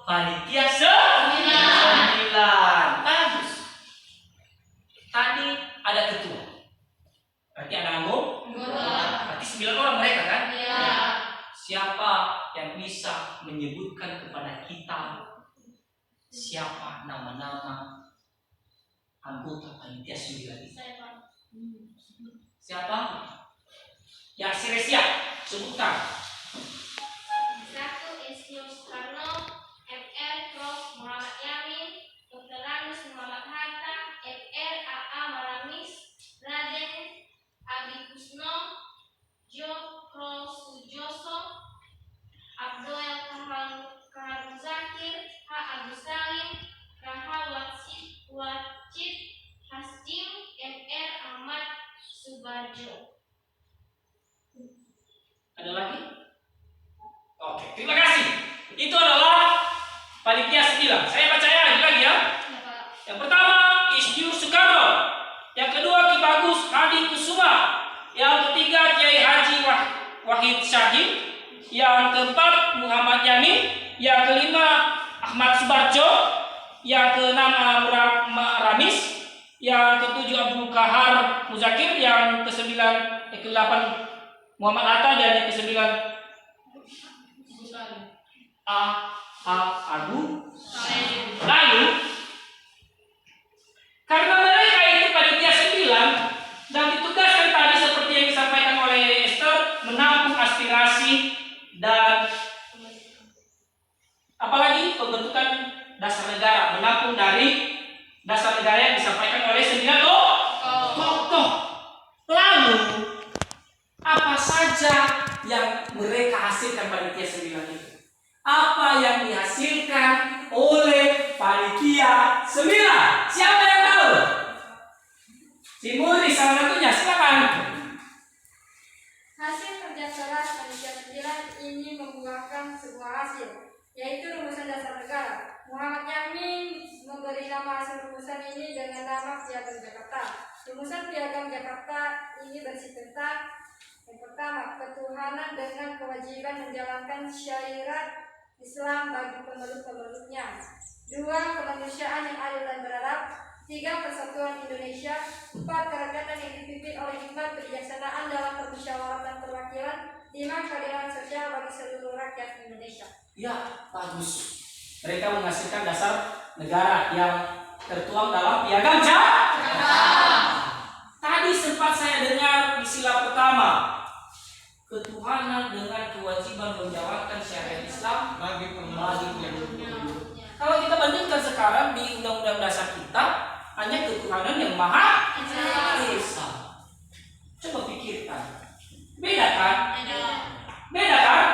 panitia 9. Bagus. Tadi ada ketua. Berarti ada anggota. Berarti 9 orang mereka kan? Siapa yang bisa menyebutkan kepada kita siapa nama-nama anggota panitia 9 itu? Siapa? Ya, Siresia, sebutkan. 1. Insinyur Soekarno, Mr. Prof. Muhammad Yamin, Dr. Andes Muhammad Hatta, Fr. A.A. Maramis, Raden Abi Kusno, Jokro Sujoso, Abdul Kahar Muzakir, H. Agus Salim, K.H. Wacid Hasjim, Mr. Ahmad Subarjo. Ada lagi? Oke, terima kasih. Itu adalah panitia 9. Saya baca lagi ya. Yang pertama, Isyu Soekarno. Yang kedua, Ki Bagus Hadi Kusuma. Yang ketiga, Kiai Haji Wahid Syahid. Yang keempat, Muhammad Yamin. Yang kelima, Ahmad Subarjo. Yang keenam, Ramis. Yang ketujuh, Abdul Kahar Muzakir. Yang ke-8 Muhammad Atta, dan yang ke-9 Abu. Lalu karena mereka itu panitia 9 dan ditugaskan tadi seperti yang disampaikan oleh Esther, menampung aspirasi dan apalagi pembentukan dasar negara, menampung dari dasar negara yang disampaikan oleh 9 tokoh. Lalu apa saja yang mereka hasilkan panitia 9 itu? Apa yang dihasilkan oleh panitia 9? Siapa yang tahu? Si Muri salah satunya, silakan. Hasil kerja keras panitia 9 ini membuahkan sebuah hasil, yaitu rumusan dasar negara. Muhammad Yamin memberi nama hasil rumusan ini dengan nama Piagam Jakarta. Rumusan Piagam Jakarta ini bersih tentang yang pertama, ketuhanan dengan kewajiban menjalankan syariat Islam bagi pemeluk-pemeluknya. 2. Kemanusiaan yang adil dan beradab. 3. Persatuan Indonesia. 4. Kerakyatan yang dipimpin oleh hikmat kebijaksanaan dalam permusyawaratan perwakilan. 5. Keadilan sosial bagi seluruh rakyat Indonesia. Ya, bagus. Mereka menghasilkan dasar negara yang tertuang dalam Piagam Jakarta. Tadi sempat saya dengar di sila pertama, ketuhanan dengan kewajiban menjalankan syariat Islam bagi penduduk. Kalau kita bandingkan sekarang di Undang-Undang Dasar kita, hanya ketuhanan yang Maha Esa. Coba pikirkan, beda kan? Beda kan?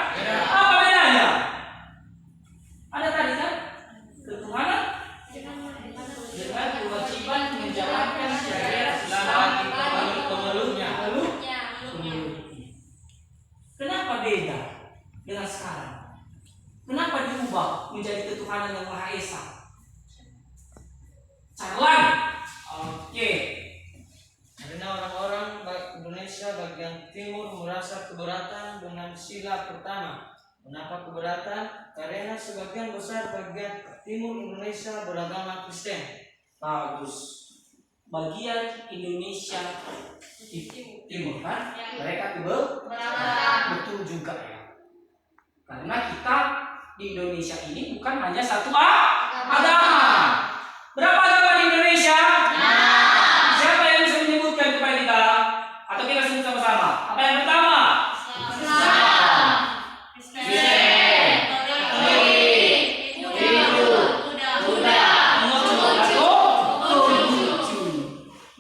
Apa bedanya? Ada tadi kan? Ketuhanan dengan kewajiban menjalankan syariat Islam bagi pemeluknya. Kenapa beda dengan sekarang? Kenapa diubah menjadi ketuhanan yang Maha Esa? Carlan. Oke. Karena orang-orang Indonesia bagian timur merasa keberatan dengan sila pertama. Mengapa keberatan? Karena sebagian besar bagian timur Indonesia beragama Kristen. Bagus. Bagian Indonesia di timur kan? Mereka keberatan. Betul juga ya. Karena kita di Indonesia ini bukan hanya satu agama. Berapa agama di Indonesia? Siapa yang bisa menyebutkan kepada kita? Atau kita sebut sama-sama? Apa yang pertama?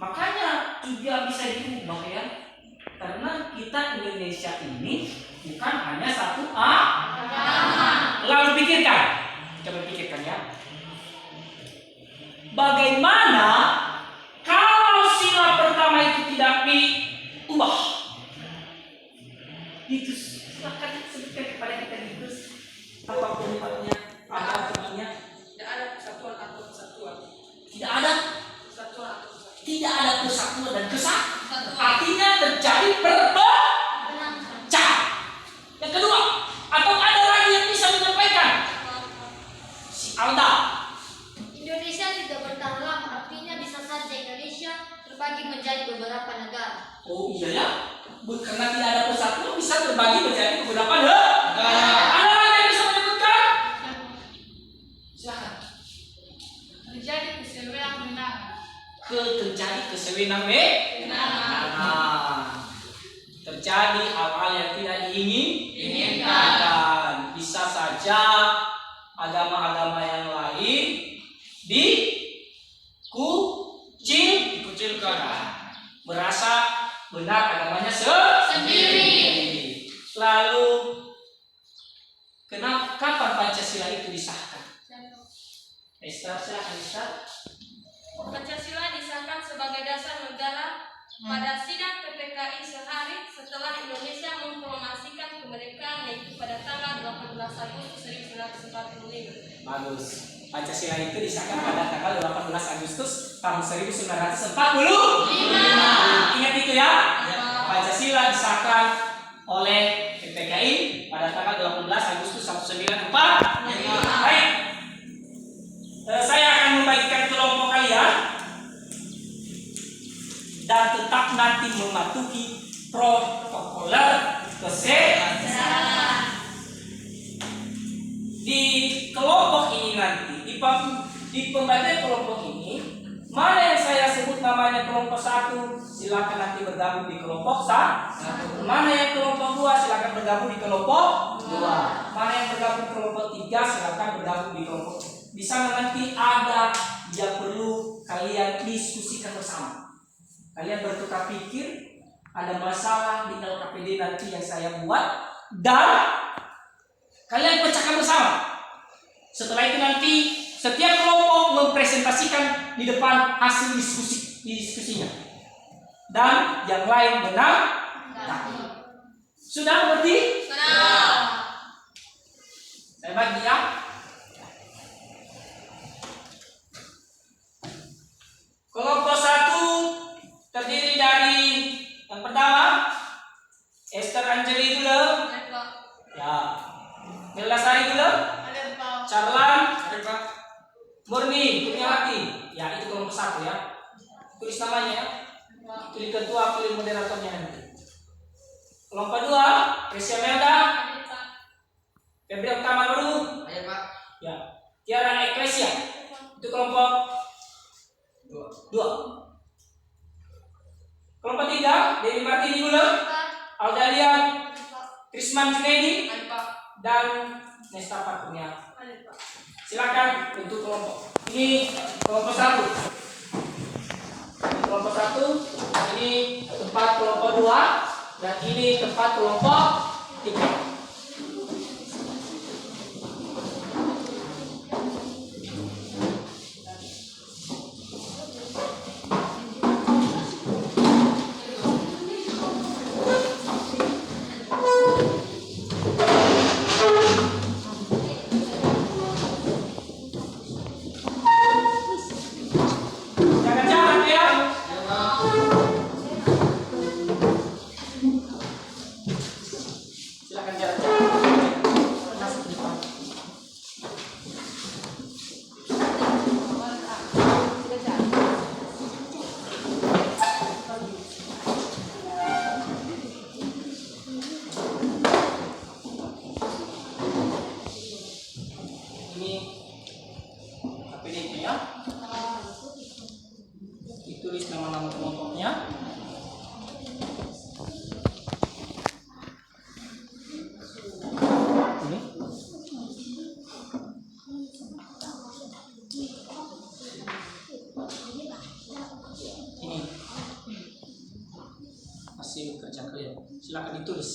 Makanya juga bisa diubah ya. Karena kita Indonesia ini bukan hanya satu agama. Lalu pikirkan, coba pikirkan ya. Bagaimana kalau sila pertama itu tidak diubah? Itu silakan sebutkan kepada kita itu apa penyebabnya, apa artinya? Tidak ada persatuan atau kesatuan. Tidak ada, Persatuan atau kesatuan. tidak ada persatuan dan kesatuan. Artinya terjadi perpecahan. Yang kedua, atau ada lagi yang bisa menyampaikan? Si Alda. Indonesia tidak bertahan lama, artinya bisa saja Indonesia terbagi menjadi beberapa negara. Oh iya ya, karena tidak ada persatuan bisa terbagi menjadi beberapa negara. Ada lagi yang bisa menyebutkan? Silakan. Terjadi kesewenang-wenangan. Terjadi kesewenang-wenangan. Terjadi hal-hal yang tidak diinginkan. Bisa saja agama-agama yang lain dikucilkan, merasa benar agamanya sendiri. Lalu kapan Pancasila itu disahkan? Esther, silakan Esther. Pancasila disahkan sebagai dasar negara pada sidang PPKI sehari setelah Indonesia memproklamasikan kemerdekaan, yaitu pada tanggal 18 Agustus 1945. Bagus. Pancasila itu disahkan pada tanggal 18 Agustus tahun 1945. Ingat itu ya. Pancasila disahkan oleh PPKI pada tanggal 18 Agustus 1945. Baik. Saya akan membagikan kelompok kalian dan tetap nanti mematuhi protokoler kesehatan. Di kelompok ini nanti, di pembagian kelompok ini, mana yang saya sebut namanya kelompok 1, silakan nanti bergabung di kelompok 1. Mana yang kelompok 2, silakan bergabung di kelompok 2. Mana yang bergabung di kelompok 3, silakan bergabung di kelompok. Di sana nanti ada yang perlu kalian diskusikan bersama. Kalian bertukar pikir, ada masalah di LKPD nanti yang saya buat, dan kalian pecahkan bersama. Setelah itu nanti setiap kelompok mempresentasikan di depan hasil diskusinya. Dan yang lain benar. Sudah mengerti? Saya bagi ya. Kelompok 1 terdiri dari yang pertama Esther Anjeli dulu. Ya. Melasari dulu. Charlan, Murni, Kurniawati. Ya, itu kelompok 1 ya. Tulis namanya ya. Pilih ketua, pilih moderatornya nanti. Kelompok 2, Resia Melda, Febri Utama baru. Ayo Pak. Ya. Tiara Eklesia. Itu kelompok 2. Kelompok 3, Dewi Martini Gula, Aldalian, Krisman Junaidi, dan Nesta Pakunya. Silakan bentuk kelompok. Ini kelompok 1. Kelompok 1, ini tempat kelompok 2, dan ini tempat kelompok 3. Jangan-jangan ya. Silakan jalan-jalan. Masuk di depan. Ini APDP ya. Ditulis nama-nama kelompoknya. Ini. Ini hasil kerja kalian. Silakan ditulis.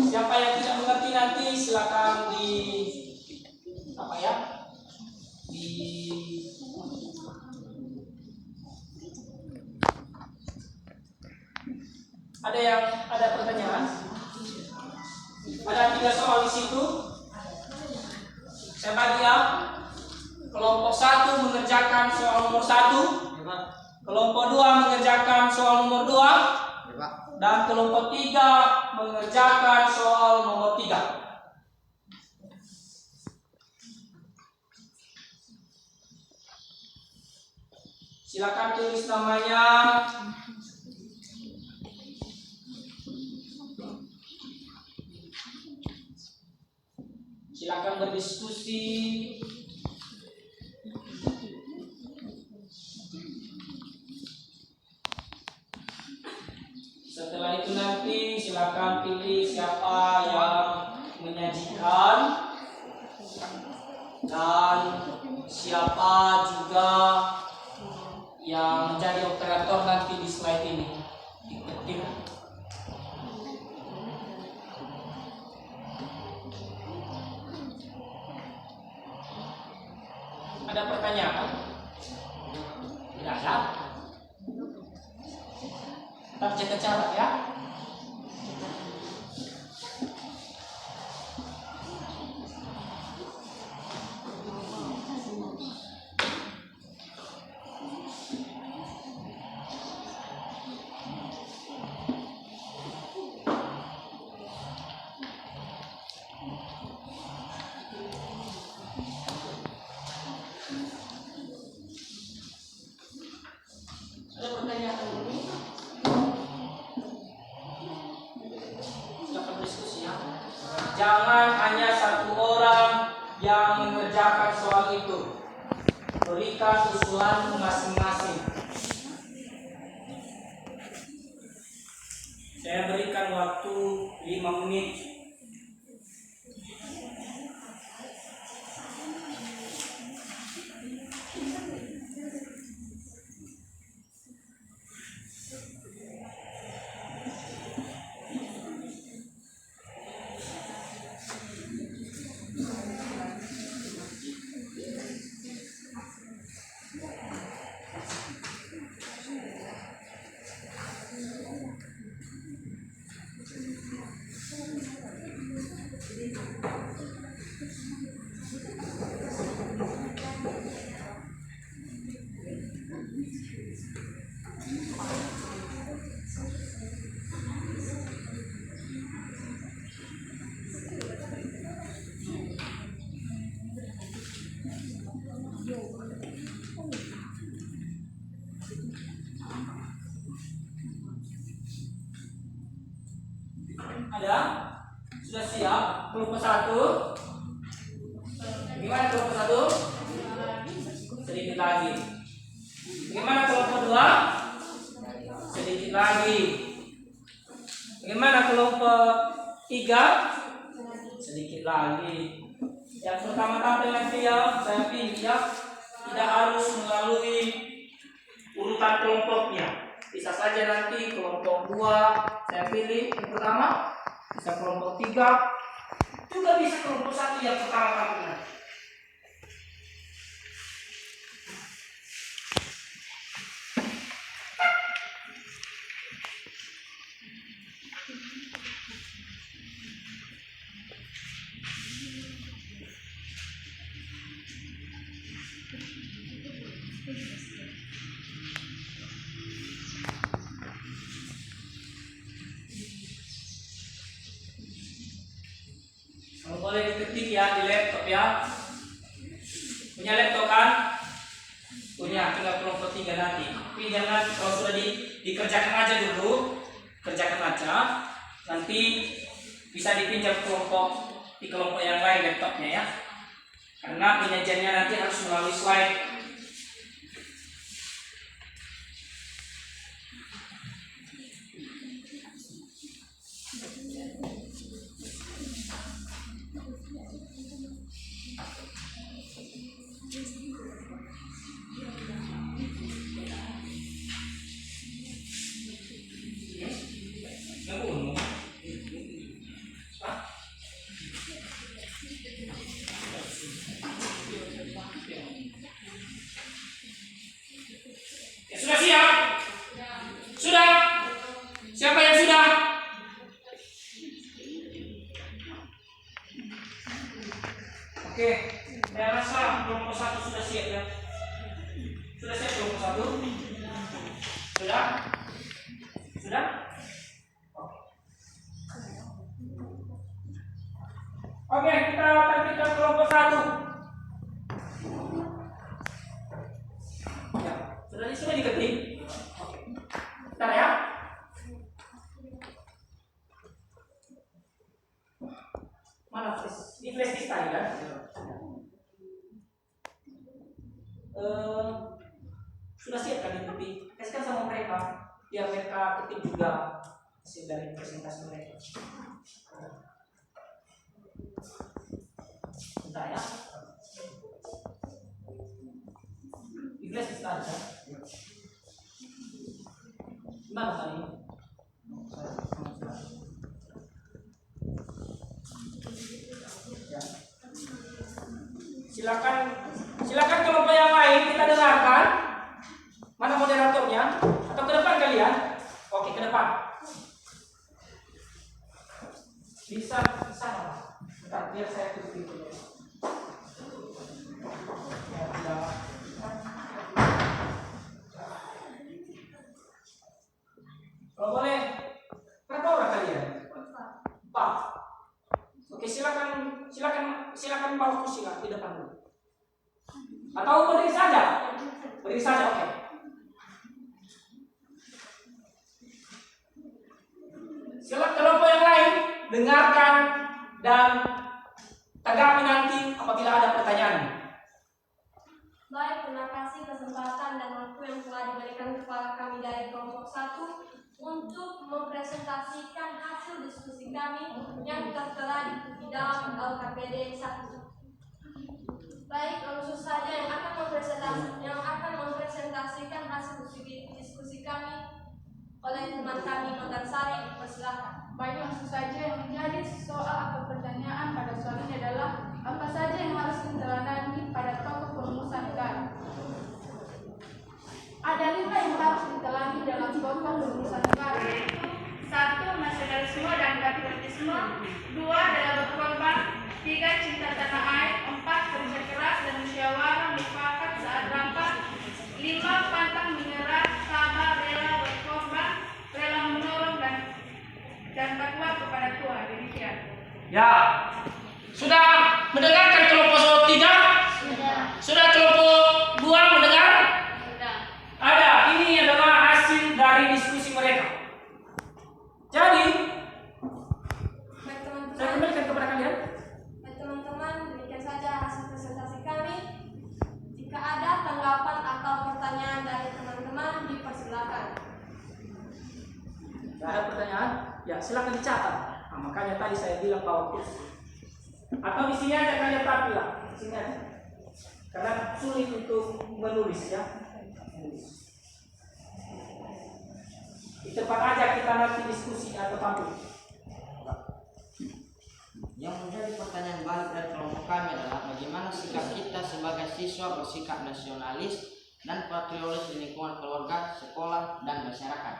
Siapa yang tidak mengerti nanti silakan di apa ya? Di ada pertanyaan? Ada 3 soal di situ. Saya bagi ya. Kelompok 1 mengerjakan soal nomor 1. Kelompok 2 mengerjakan soal nomor 2. Dan kelompok 3 mengerjakan soal nomor 3. Silakan tulis namanya. Silakan berdiskusi. Setelah itu nanti silakan pilih siapa yang menyajikan dan siapa juga yang menjadi operator nanti di slide ini. Diketik. Ada pertanyaan? Tidak ada? Tetap jaga jarak ya. Ada pertanyaan ini? Silakan diskusi ya. Jangan hanya satu orang yang mengerjakan soal itu. Berikan usulan masing-masing. Saya berikan waktu 5 menit. Sudah siap? Kelompok 1. Gimana kelompok 1? Sedikit lagi. Bagaimana kelompok 2? Sedikit lagi. Bagaimana kelompok 3? Sedikit lagi. Yang pertama tampil nanti ya, saya pilih ya. Tidak harus melalui urutan kelompoknya. Bisa saja nanti kelompok 2 saya pilih yang pertama, bisa kelompok 3, juga bisa kelompok 1 yang pertama tampil. Kamu boleh diketik ya di laptop ya. Punya laptop kan? Punya, tinggal kelompok 3 nanti. Tapi jangan kalau sudah dikerjakan aja dulu, kerjakan aja. Nanti bisa dipinjam di kelompok yang lain laptopnya ya. Karena penyajiannya nanti harus melalui slide. Ya, sudah siap? Sudah? Siapa yang sudah? Oke, saya rasa kelompok 1 sudah siap ya. Sudah siap kelompok 1? Sudah? Sudah? Oke, kita tampilkan kelompok 1. Ya, sudah diketik. Oke. Bentar ya. Mana flash? Ini flash disk tadi kan? Sudah siap kan diketik? Kasihkan sama mereka biar mereka ketik juga hasil dari presentasi mereka. Bentar ya. Di flash disk tadi kan? Gimana tadi? Ya. Silakan kelompok yang lain kita dengarkan. Mana moderatornya? Atau ke depan kalian? Oke, ke depan. Bisa mana? Bentar, biar saya tutup dulu. Ya, tidak. Kalau boleh, berapa orang kalian? 4. Oke, silakan bawa kursi lah di depan dulu. Atau berdiri saja? Berdiri saja, oke. Silakan kelompok yang lain dengarkan dan tanggapi nanti apabila ada pertanyaan. Baik, terima kasih kesempatan dan waktu yang telah diberikan kepada kami dari kelompok 1 untuk mempresentasikan hasil diskusi kami yang tertera di dalam LKPD 1. Baik, langsung saja yang akan mempresentasikan hasil diskusi kami oleh teman kami Mantan Sari, persilakan. Baik, langsung saja yang menjadi soal atau pertanyaan pada soal ini adalah apa saja yang harus diteladani pada tokoh perumusan negara. Ada 5 yang harus diteladani dalam tokoh perumusan negara, yaitu 1. Nasionalisme dan patriotisme, 2. Rela berkorban, 3. Cinta tanah air, 4. Kerja keras dan musyawarah mufakat saat rapat, 5. Pantang menyerah, sabar, rela berkorban, rela menolong dan takwa kepada Tuhan. Demikian. Ya. Sudah mendengarkan kelompok 3? Sudah kelompok 2 mendengar? Ada. Ini adalah hasil dari diskusi mereka. Jadi Saya kembalikan kepada kalian. Teman-teman, demikian saja hasil presentasi kami. Jika ada tanggapan atau pertanyaan dari teman-teman, dipersilakan. Ada pertanyaan? Ya, silakan dicatat. Nah, makanya tadi saya bilang bahwa atau di sini aja kalian tapi lah, di sini aja. Karena sulit untuk menulis ya. Di tempat aja kita nanti diskusi atau tampil. Yang menjadi pertanyaan balik dari kelompok kami adalah bagaimana sikap kita sebagai siswa bersikap nasionalis dan patriotis di lingkungan keluarga, sekolah, dan masyarakat.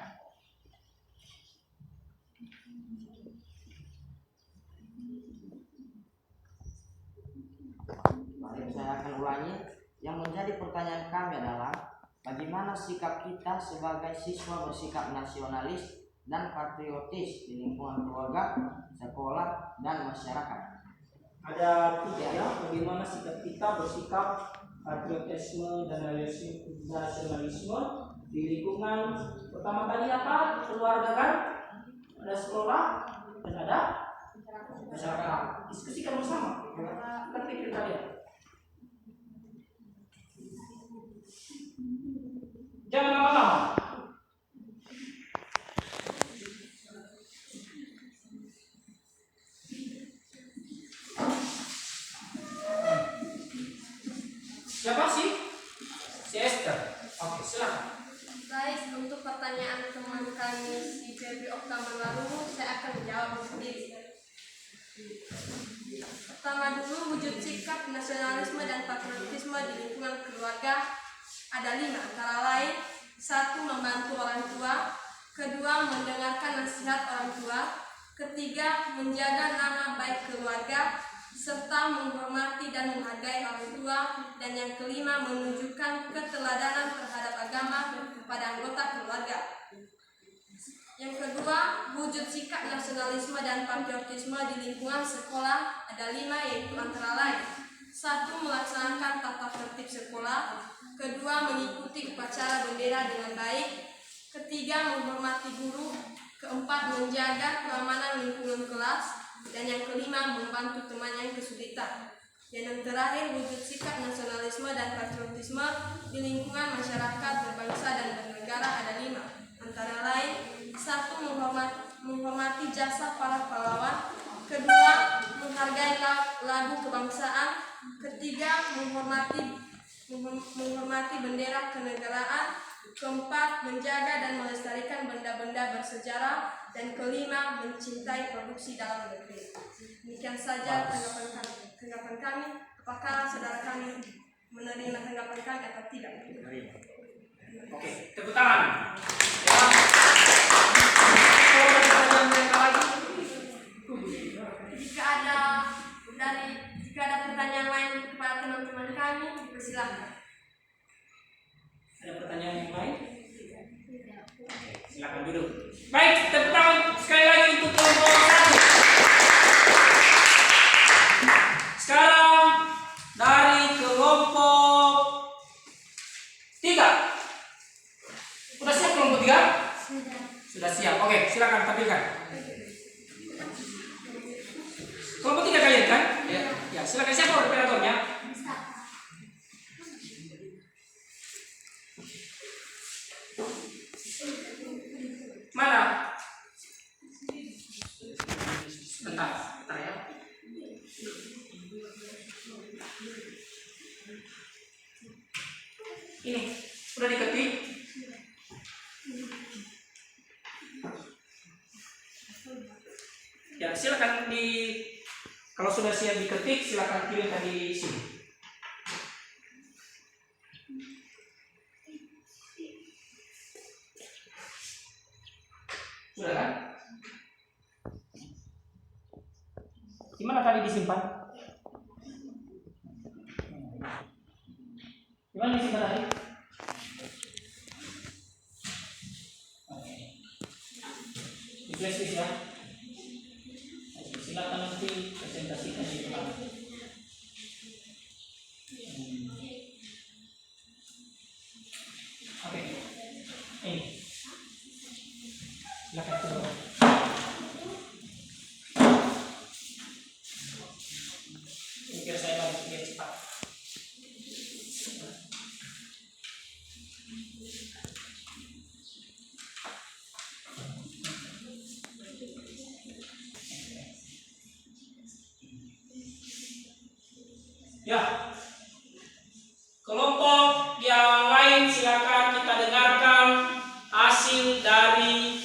Baik, saya akan ulangi. Yang menjadi pertanyaan kami adalah bagaimana sikap kita sebagai siswa bersikap nasionalis dan patriotis di lingkungan keluarga, sekolah, dan masyarakat. Ada 3 ya, bagaimana sikap kita bersikap patriotisme dan nasionalisme di lingkungan pertama tadi apa? Keluarga kan? Ada sekolah dan ada masyarakat. Diskusikan bersama. Berpikir kalian. Jangan lama-lama. Siapa sih? Si Esther. Oke, silakan. Baik, untuk pertanyaan teman kami si Febri Oktaman lalu, saya akan menjawab sendiri. Pertama dulu, wujud sikap nasionalisme dan patriotisme di lingkungan keluarga ada 5, antara lain 1. Membantu orang tua, 2. Mendengarkan nasihat orang tua, 3. Menjaga nama baik keluarga, serta menghormati dan menghargai orang tua, dan yang 5. Menunjukkan keteladanan terhadap agama kepada anggota keluarga. Yang kedua, wujud sikap nasionalisme dan patriotisme di lingkungan sekolah ada 5, yaitu antara lain 1. Melaksanakan tata tertib sekolah, 2. Mengikuti upacara bendera dengan baik, 3. Menghormati guru, 4. Menjaga keamanan lingkungan kelas, dan yang 5. Membantu teman yang kesulitan. Dan yang terakhir, wujud sikap nasionalisme dan patriotisme di lingkungan masyarakat berbangsa dan bernegara ada 5, antara lain 1. Menghormati jasa para pahlawan, 2. Menghargai lagu kebangsaan, 3. Menghormati bendera kenegaraan, 4. Menjaga dan melestarikan benda-benda bersejarah, dan 5. Mencintai produksi dalam negeri. Demikian saja tanggapan kami. Apakah saudara kami menerima tanggapan kami atau tidak? Oke, tepuk tangan. Ya. Kalau ada pertanyaan mereka lagi, Jika ada pertanyaan lain kepada teman-teman kami, dipersilakan. ada pertanyaan yang lain? Oke, silakan duduk. Baik, tepuk tangan sekali lagi untuk kelompok 1. Sekarang dari kelompok 3. Sudah siap kelompok 3? Sudah siap. Oke, silakan tampilkan. Kelompok 3 kalian kan? Ya. Ya, silakan siapa operatornya? Mana? Bentar ya. Ini sudah diketik. Ya, silakan kalau sudah siap diketik, silakan kirimkan di sini. Sudah kan? Di mana tadi disimpan? Di mana disimpan tadi? Di flash disk ya. Silakan nanti presentasikan di depan. Oke, ini. Silakan coba. Ya. Kelompok yang lain silakan kita dengarkan hasil dari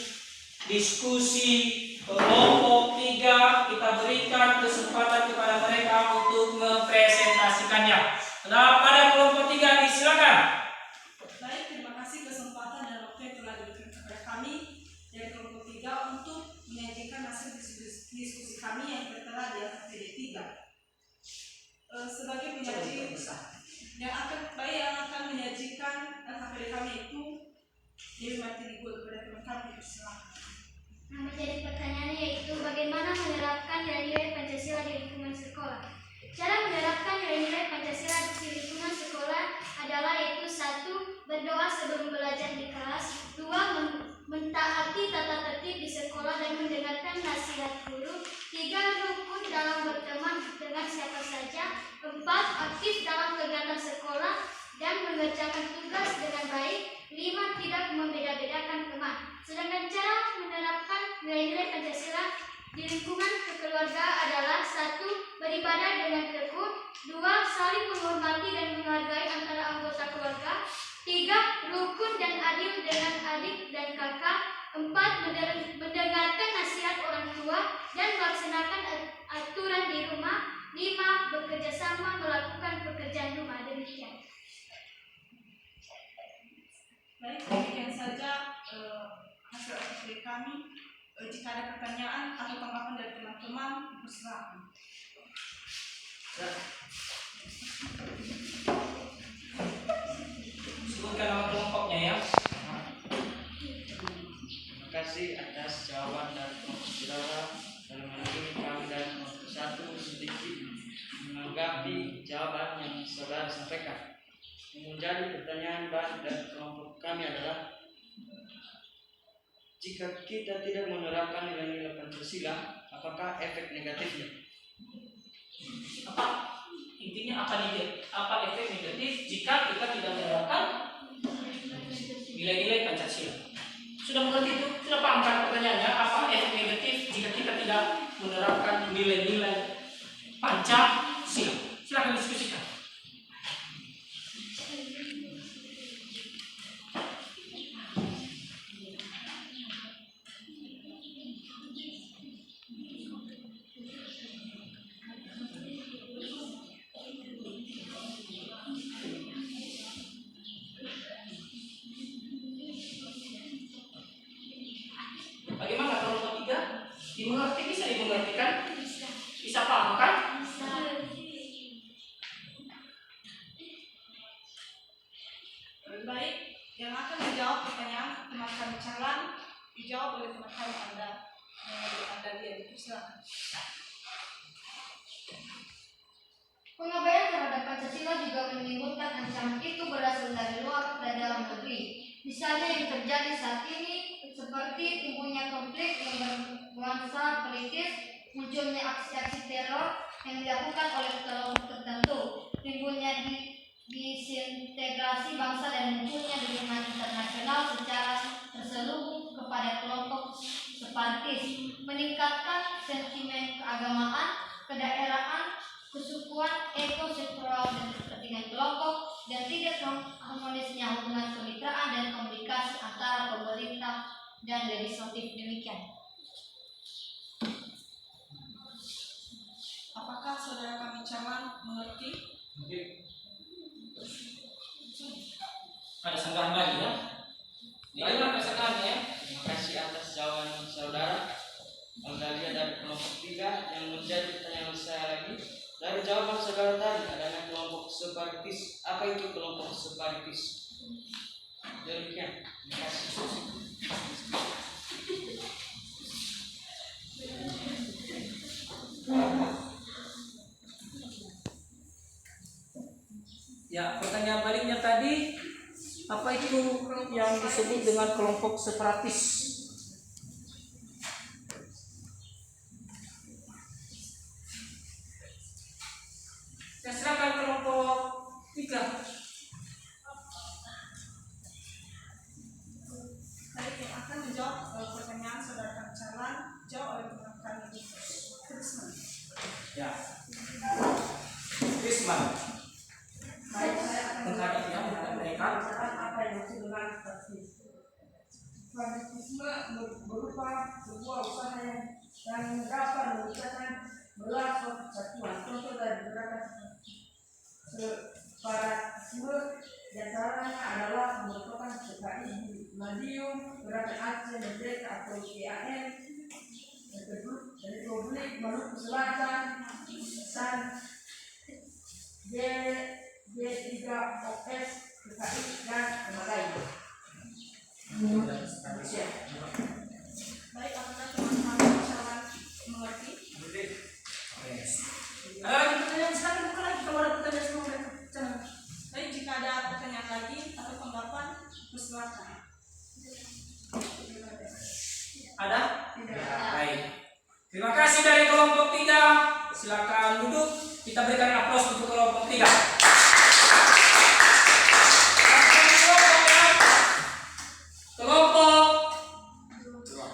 diskusi kelompok 3. Kita berikan kesempatan kepada mereka untuk mempresentasikannya. Nah, pada kelompok 3 silakan. Baik, terima kasih kesempatan dan waktu yang telah diberikan kepada kami dari kelompok 3 untuk menyajikan hasil diskusi kami yang tertera di LKPD 3. Sebagai penyaji yang akan menyajikan LKPD kami itu Dewi Martini kepada teman kami. Silakan. Nah, menjadi pertanyaannya yaitu bagaimana menerapkan nilai-nilai Pancasila di lingkungan sekolah. Cara menerapkan nilai-nilai Pancasila di lingkungan sekolah adalah yaitu 1. Berdoa sebelum belajar di kelas. 2. Mentaati tata tertib di sekolah dan mendengarkan nasihat guru. 3. Rukun dalam berteman dengan siapa saja. 4. Aktif dalam kegiatan sekolah dan mengerjakan tugas dengan baik. 5. Tidak membeda-bedakan teman. Sedangkan cara menerapkan nilai-nilai Pancasila di lingkungan keluarga adalah 1. Beribadah dengan tekun. 2. Saling menghormati dan menghargai antara anggota keluarga. 3. Rukun dan adil dengan adik dan kakak. 4. Mendengarkan nasihat orang tua dan melaksanakan aturan di rumah. 5. Bekerja sama melakukan pekerjaan rumah. Demikian. Baik, demikian saja hasil LKPD kami. Jika ada pertanyaan atau tanggapan dari teman-teman, persilakan. Sebutkan nama kelompoknya ya. Terima kasih atas jawaban dari kelompok saudara. Dalam hal ini kami dari kelompok 1 sedikit menanggapi jawaban yang saudara sampaikan. Yang menjadi pertanyaan dari kelompok kami adalah, jika kita tidak menerapkan nilai-nilai Pancasila, apakah efek negatifnya? Intinya apa efek negatif jika kita tidak menerapkan nilai-nilai Pancasila? Sudah mengerti itu? Sudah paham kan pertanyaannya? Apa efek negatif jika kita tidak menerapkan nilai-nilai Pancasila? Silakan diskusikan. Bagaimana kelompok 3? Dimengerti, bisa dimengertikan? Bisa paham kan? Baik, yang akan menjawab pertanyaan teman kami calon dijawab oleh teman kami Anda lihat itu. Silakan. Pengabaian terhadap Pancasila juga menimbulkan ancaman itu berasal dari luar dan dalam negeri. Misalnya yang terjadi saat ini seperti timbulnya konflik yang bernuansa politis, munculnya aksi-aksi teror yang dilakukan oleh kelompok tertentu, timbulnya disintegrasi bangsa dan munculnya dukungan internasional secara terselubung kepada kelompok separatis, meningkatkan sentimen keagamaan, kedaerahan, kesukuan, ekosektoral dan kepentingan kelompok, dan tidak harmonisnya hubungan kemitraan dan komunikasi antara pemerintah dan legislatif. Demikian. Apakah saudara kami calon mengerti? Ada sanggahan lagi ya? Bagaimana kesanggahannya ya? Terima kasih atas jawaban saudara. Aldalia dari kelompok 3. Yang menjadi pertanyaan saya lagi, dari jawaban saudara tadi adanya kelompok separatis. Apa itu kelompok separatis? Demikian. Terima kasih. Ya, pertanyaan baliknya tadi, apa itu yang disebut dengan kelompok separatis? Ya, silakan kelompok 3. Baik, yang akan menjawab pertanyaan saudara kami calon jawab oleh teman kami Krisman. Ya, Krisman. separatisme diantaranya adalah merupakan PKI Madiun, Gerakan Aceh Merdeka atau GAM, Republik Maluku Selatan, dan G3OS, PKI, dan yang lain. Baik, apakah teman-teman bisa mengerti? Ada lagi pertanyaan? Silakan buka lagi kalau ada pertanyaan semua mereka. Jangan. Baik, jika ada pertanyaan lagi atau tanggapan, persilakan. Ada? Baik. Terima kasih dari kelompok 3. Silakan duduk. Kita berikan aplaus untuk kelompok 3. Kelompok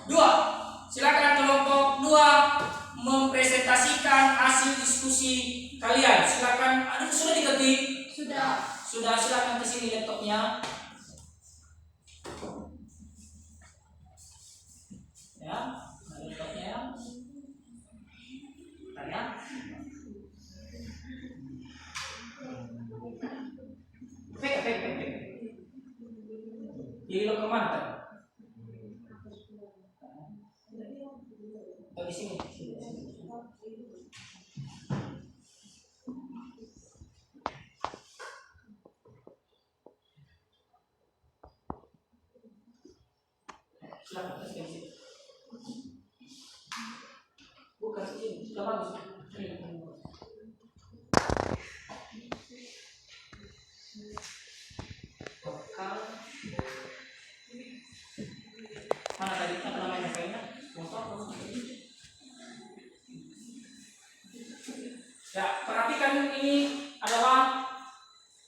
2. Silakan kelompok 2 mempresentasikan hasil diskusi kalian. Silakan. Aduh, sudah diketik? Sudah, silakan ke sini laptopnya. Ya, laptopnya ya. Tanya. Pek. Jadi lo kemana kan? Oh, di sini. Silakan, di sini. Bukan sini, sudah bagus. Vokal. Mana tadi apa namanya filenya? Ya, perhatikan ini adalah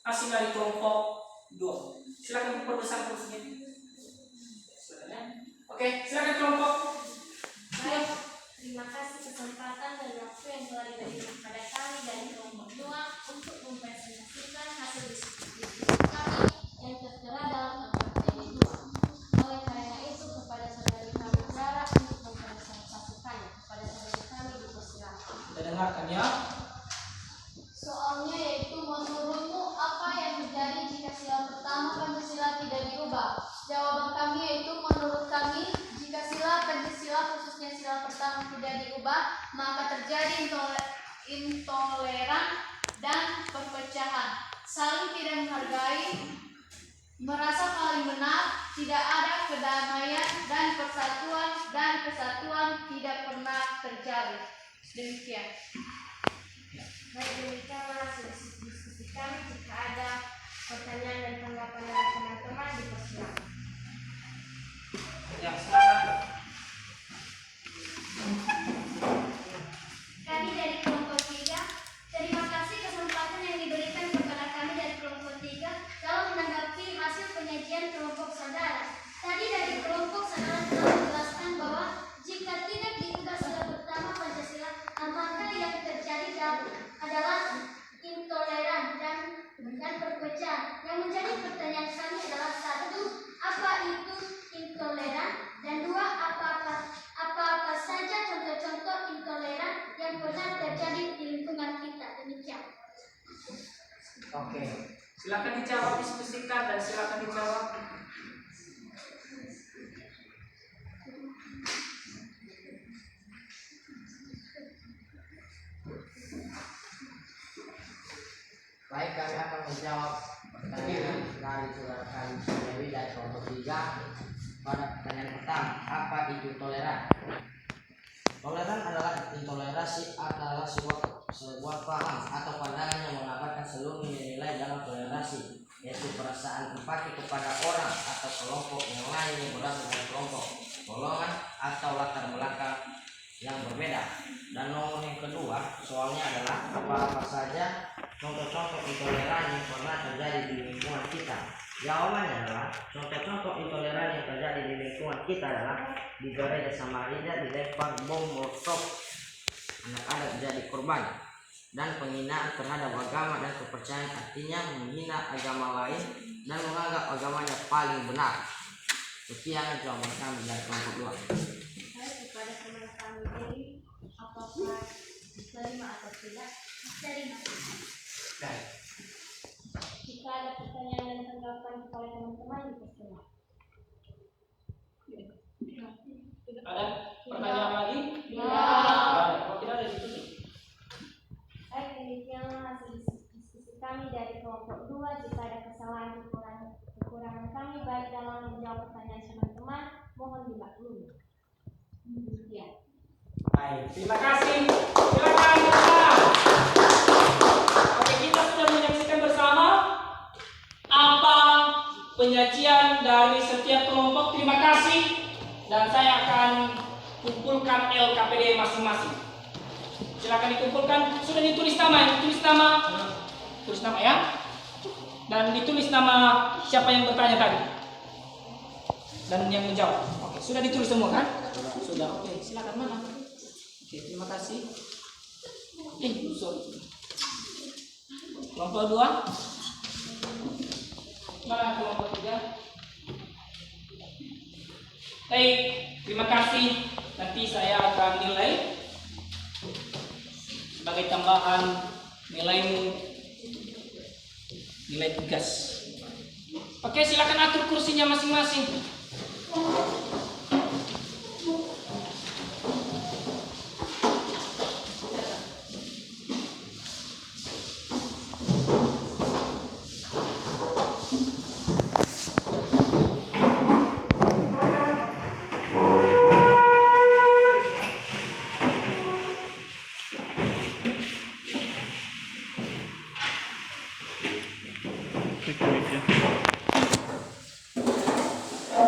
hasil dari kelompok 2. Silakan diperbesar kursinya. Silakan ya. Oke, silakan kelompok. Baik, terima kasih kesempatan dan waktu yang telah diberikan kepada kami dari kelompok 2 untuk mempresentasikan hasil diskusi kami yang tertera dalam angka 2. Oleh karena itu, kepada saudari kami Clara untuk mempresentasikannya kepada saudari kami dipersilakan. Kita dengarkan ya. Soalnya yaitu, menurutmu apa yang terjadi jika sila pertama Pancasila tidak diubah? Jawaban kami yaitu, menurut kami jika sila Pancasila khususnya sila pertama tidak diubah, maka terjadi intoleran dan perpecahan, saling tidak menghargai, merasa paling benar, tidak ada kedamaian dan persatuan, dan kesatuan tidak pernah terjalin. Demikian. Baik, demikianlah hasil diskusi kami. Jika ada pertanyaan dan tanggapan dari teman-teman, dipersilakan. Ya, silakan. Kami dari kelompok 3, terima kasih kesempatan yang diberikan kepada kami dari kelompok 3 dalam menanggapi hasil penyajian kelompok saudara. Tadi dari kelompok saudara telah menjelaskan bahwa jika tidak diubah sila pertama Pancasila, maka yang terjadi adalah intoleran dan perpecahan. Yang menjadi pertanyaan kami adalah: 1. Apa itu intoleran? Dan 2. Apa saja contoh-contoh intoleran yang pernah terjadi di lingkungan kita? Demikian. Oke. Silakan dijawab, diskusikan dan silakan dijawab. Baik, kami akan menjawab pertanyaan dari saudara kami Dewi dari kelompok 3. Pada pertanyaan pertama, apa itu toleran? Toleran adalah intoleransi adalah sebuah paham atau pandangan yang mengabarkan seluruh nilai dalam toleransi, yaitu perasaan empati kepada orang atau kelompok yang lain yang berasal dari kelompok, golongan atau latar belakang yang berbeda. Dan nomor yang kedua, soalnya adalah apa saja contoh-contoh intoleran yang pernah terjadi di lingkungan kita. Jawabannya adalah contoh-contoh intoleran yang terjadi di lingkungan kita adalah di gereja Samarinda dilempar bom molotov, anak-anak jadi korban, dan penghinaan terhadap agama dan kepercayaan, artinya menghina agama lain dan menganggap agamanya paling benar. Sekian jawaban kami dari kelompok 2. Baik, kepada teman kami ini, apakah diterima atau tidak? Terima. Baik. Jika ada pertanyaan dan tanggapan kepada teman-teman dipersilakan. Ada pertanyaan lagi? Ya. Ada. Kalau tidak ada ditutup. Baik, demikianlah hasil diskusi kami dari kelompok 2. Jika ada kesalahan kekurangan kami baik dalam menjawab pertanyaan teman-teman, mohon dimaklumi. Demikian. Baik, terima kasih. Silakan teman. Oke, kita sudah menyaksikan bersama apa penyajian dari setiap kelompok. Terima kasih. Dan saya akan kumpulkan LKPD masing-masing. Silakan dikumpulkan. Sudah ditulis nama, tulis nama ya. Dan ditulis nama siapa yang bertanya tadi dan yang menjawab. Oke, sudah ditulis semua kan? Sudah. Oke, silakan mana? Oke, terima kasih. Sorry. Kelompok 2. Mana kelompok 3? Baik, terima kasih. Nanti saya akan nilai sebagai tambahan nilaimu, nilai tugas. Oke, silakan atur kursinya masing-masing.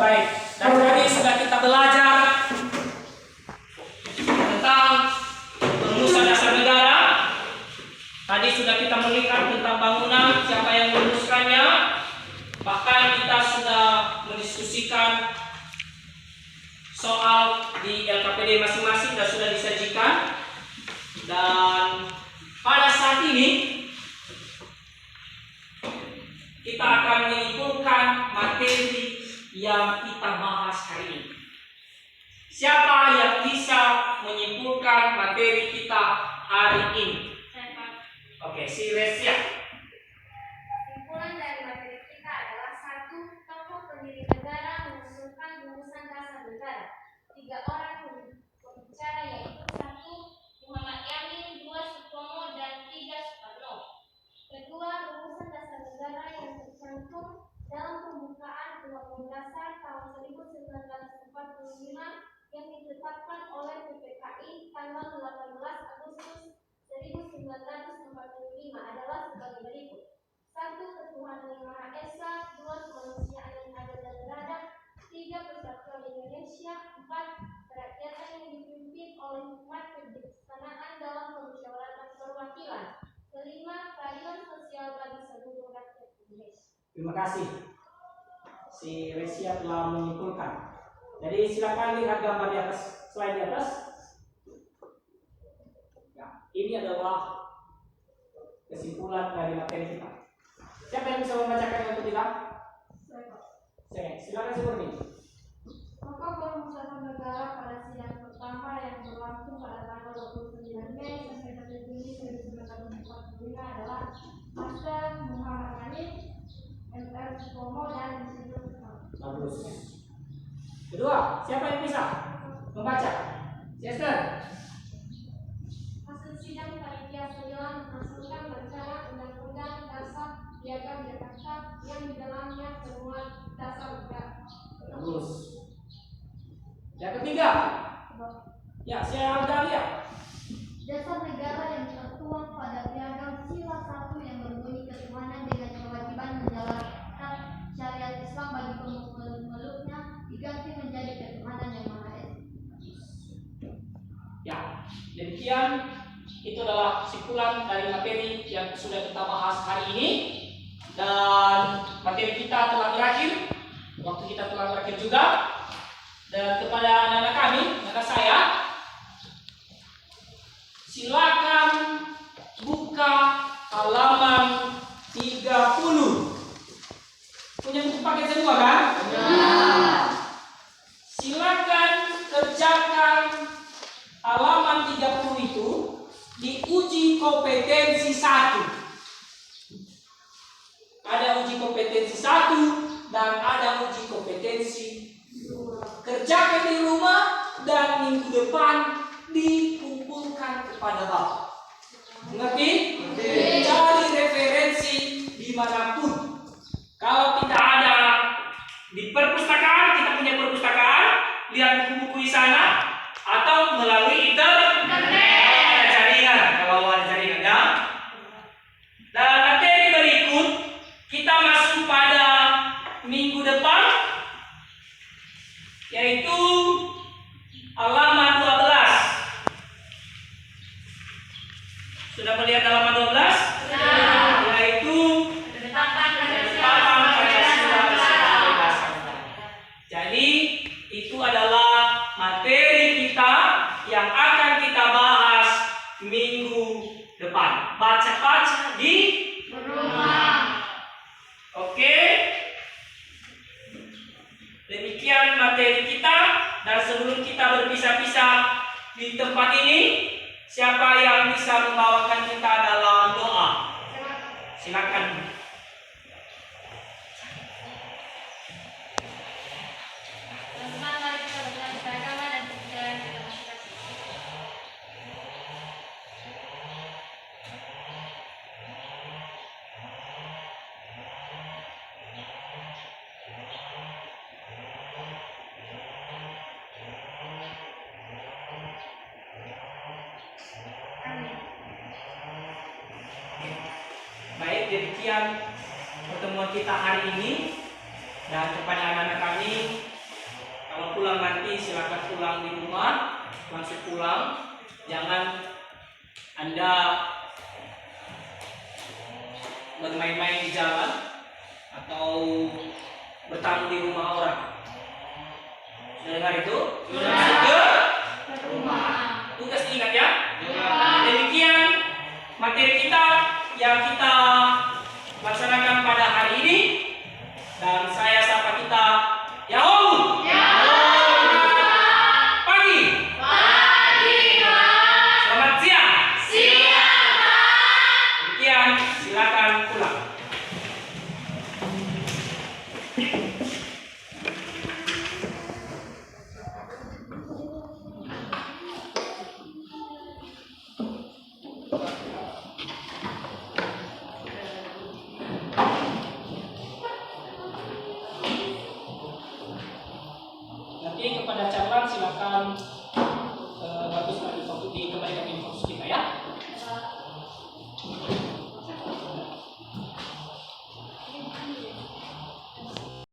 Baik, dan tadi sudah kita belajar tentang rumusan dasar negara. Tadi sudah kita melihat tentang bangunan, siapa yang merumuskannya. Bahkan kita sudah mendiskusikan soal di LKPD masing-masing dan sudah disajikan. Dan pada saat ini kita akan menyimpulkan materi yang kita bahas hari ini. Siapa yang bisa menyimpulkan materi kita hari ini? Oke, si Resia. Simpulan dari materi kita adalah 1. Tokoh pendiri negara mengusulkan rumusan dasar negara. 3 orang pembicara yaitu 1. Muhammad Yamin, 2. Sutomo, dan 3. Soekarno. Kedua, rumusan dasar negara yang tercantum dalam pembukaan Undang-Undang Dasar tahun 1945 yang ditetapkan oleh PPKI tanggal 18 Agustus 1945 adalah sebagai berikut. 1. Ketuhanan yang Maha Esa. 2. Kemanusiaan yang adil dan beradab. 3. Persatuan Indonesia. 4. Kerakyatan yang dipimpin oleh hikmat kebijaksanaan dalam permusyawaratan perwakilan. 5. Keadilan sosial bagi seluruh rakyat Indonesia. Terima kasih. Si Resia telah menyimpulkan. Jadi silakan lihat gambar di atas, slide di atas. Ya, ini adalah kesimpulan dari materi kita. Siapa yang bisa membacakan untuk kita? Saya. Silakan seperti ini. Maka perumusan negara pada sidang pertama yang berlangsung pada tanggal 29 Mei sampai 1 Juni 1945 adalah Master Muhammad Yamin, MR Sutomo, dan Institut Bagus. Kedua, siapa yang bisa membaca? Chester. Hasil sidang panitia 9 menghasilkan rencana Undang-Undang Dasar Piagam Jakarta yang di dalamnya termuat dasar negara. Bagus. Yang ketiga. Ya, saya udah lihat. Dasar negara yang tertuang pada piagam sila 1 yang berbunyi ketuhanan dengan kewajiban menjalankan syariat Islam bagi pemeluknya diganti menjadi ketuhanan yang Maha Esa. Ya, demikian itu adalah kesimpulan dari materi yang sudah kita bahas hari ini. Dan materi kita telah berakhir. Waktu kita telah berakhir juga. Dan kepada anak-anak kami, anak saya, silakan buka halaman 30. Punya buku paket semua kan? Silakan kerjakan halaman 30 itu diuji kompetensi 1. Ada uji kompetensi 1 dan ada uji kompetensi 2. Kerjakan di rumah dan minggu depan dikumpulkan kepada Bapak. Mengerti? Cari referensi dimanapun. Kalau tidak ada di perpustakaan, kita punya perpustakaan, lihat buku-buku di sana, atau melalui internet. Kalau ada jaringan, ya. Dan materi berikut kita masuk pada minggu depan, yaitu halaman 12. Sudah melihat halaman 12? Yaitu penetapan Pancasila sebagai dasar. Jadi itu adalah materi kita yang akan kita bahas minggu depan. Baca-baca di rumah. Oke? Demikian materi kita, dan sebelum kita berpisah-pisah di tempat ini, siapa yang bisa membawakan kita dalam doa? Silakan. Teman-teman, mari kita berdoa bersama dan percaya kita masing-masing. Baik, demikian pertemuan kita hari ini. Dan kepada anak-anak kami, kalau pulang nanti silakan pulang di rumah, langsung pulang. Jangan Anda bermain-main di jalan atau bertamu di rumah orang. Sudah dengar itu? Sudah. Tugas ingat ya. Demikian materi kita yang kita laksanakan pada hari ini, dan saya sapa kita Yahoo. Pagi. Selamat siang. Demikian, silakan pulang. Nanti kepada cabang silakan